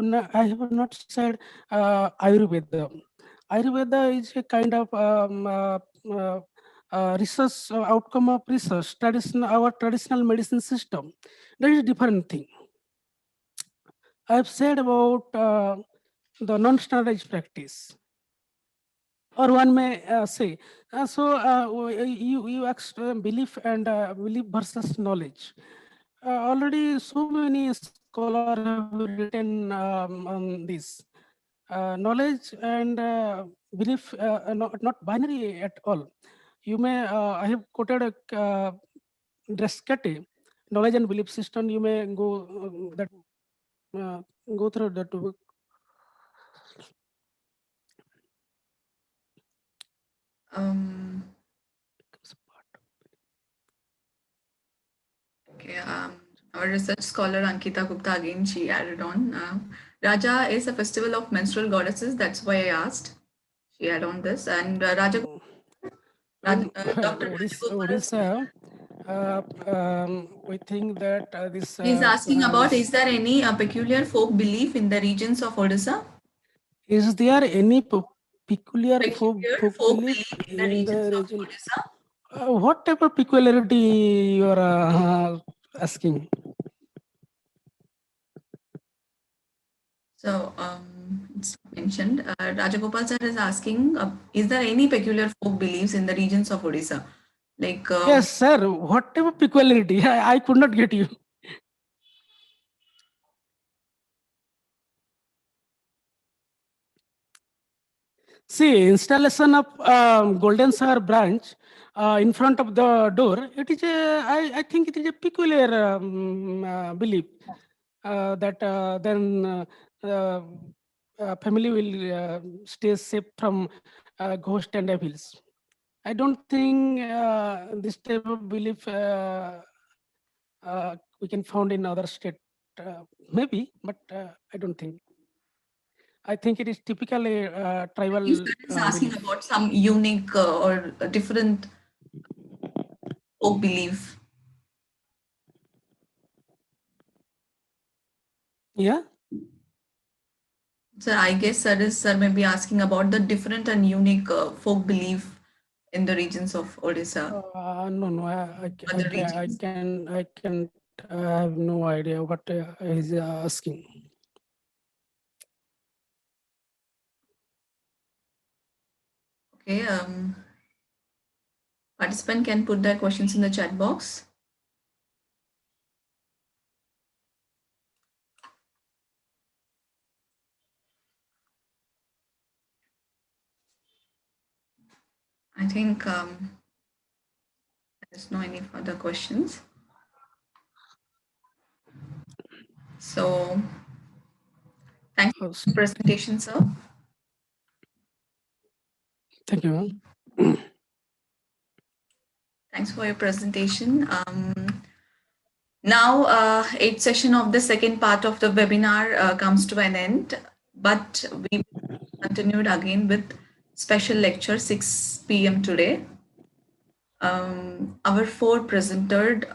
not said Ayurveda. Ayurveda is a kind of research outcome of research. Our traditional medicine system. That is a different thing. I have said about the non-standardized practice. Or one may say, you asked belief and belief versus knowledge. Already so many scholars have written on this. Knowledge and belief not binary at all. You may, I have quoted a Descartes, knowledge and belief system. You may go go through that book. Okay, our research scholar Ankita Gupta again, she added on. Raja is a festival of menstrual goddesses. That's why I asked. She added on this. And Dr. Odisha, we think that this. He's asking about, is there any peculiar folk belief in the regions of Odisha? Is there any peculiar folk belief in the regions of Odisha? What type of peculiarity you are asking? So it's mentioned. Rajagopal sir is asking, is there any peculiar folk beliefs in the regions of Odisha? Like yes, sir. What type of peculiarity? I could not get you. See, installation of golden shower branch in front of the door. It is I think it is a peculiar belief that then family will stay safe from ghost and devils. I don't think this type of belief we can found in other state. Maybe, but I don't think. I think it is typically tribal. He's asking belief. about some unique or different folk belief. Yeah. Sir, I guess sir may be asking about the different and unique folk belief in the regions of Odisha. No, I can have no idea what he's asking. Okay, participant can put their questions in the chat box. I think there's no any further questions. So, thanks for the presentation, sir. Thank you. Thanks for your presentation. Now, 8th session of the second part of the webinar comes to an end, but we continued again with special lecture 6 p.m. today. Our four presenter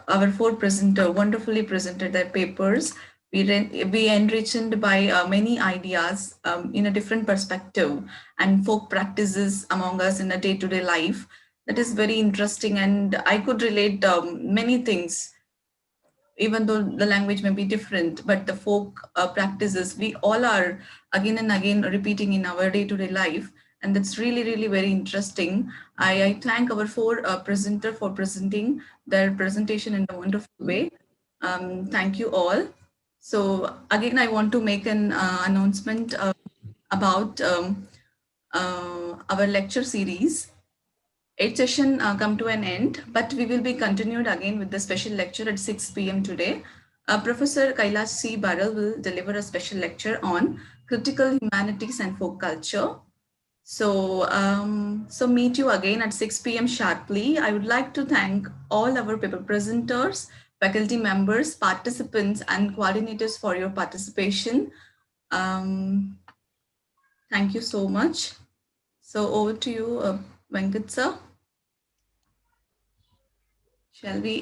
wonderfully presented their papers. We enriched by many ideas in a different perspective and folk practices among us in a day-to-day life. That is very interesting, and I could relate many things, even though the language may be different, but the folk practices we all are again and again repeating in our day-to-day life. And that's really, really very interesting. I thank our four presenter for presenting their presentation in a wonderful way. Thank you all. So again, I want to make an announcement about our lecture series. 8th session come to an end, but we will be continued again with the special lecture at 6 p.m. today. Professor Kailash C. Baral will deliver a special lecture on critical humanities and folk culture. So, so meet you again at 6 p.m. sharply. I would like to thank all our paper presenters, faculty members, participants, and coordinators for your participation. Thank you so much. So over to you, Venkat sir. Shall we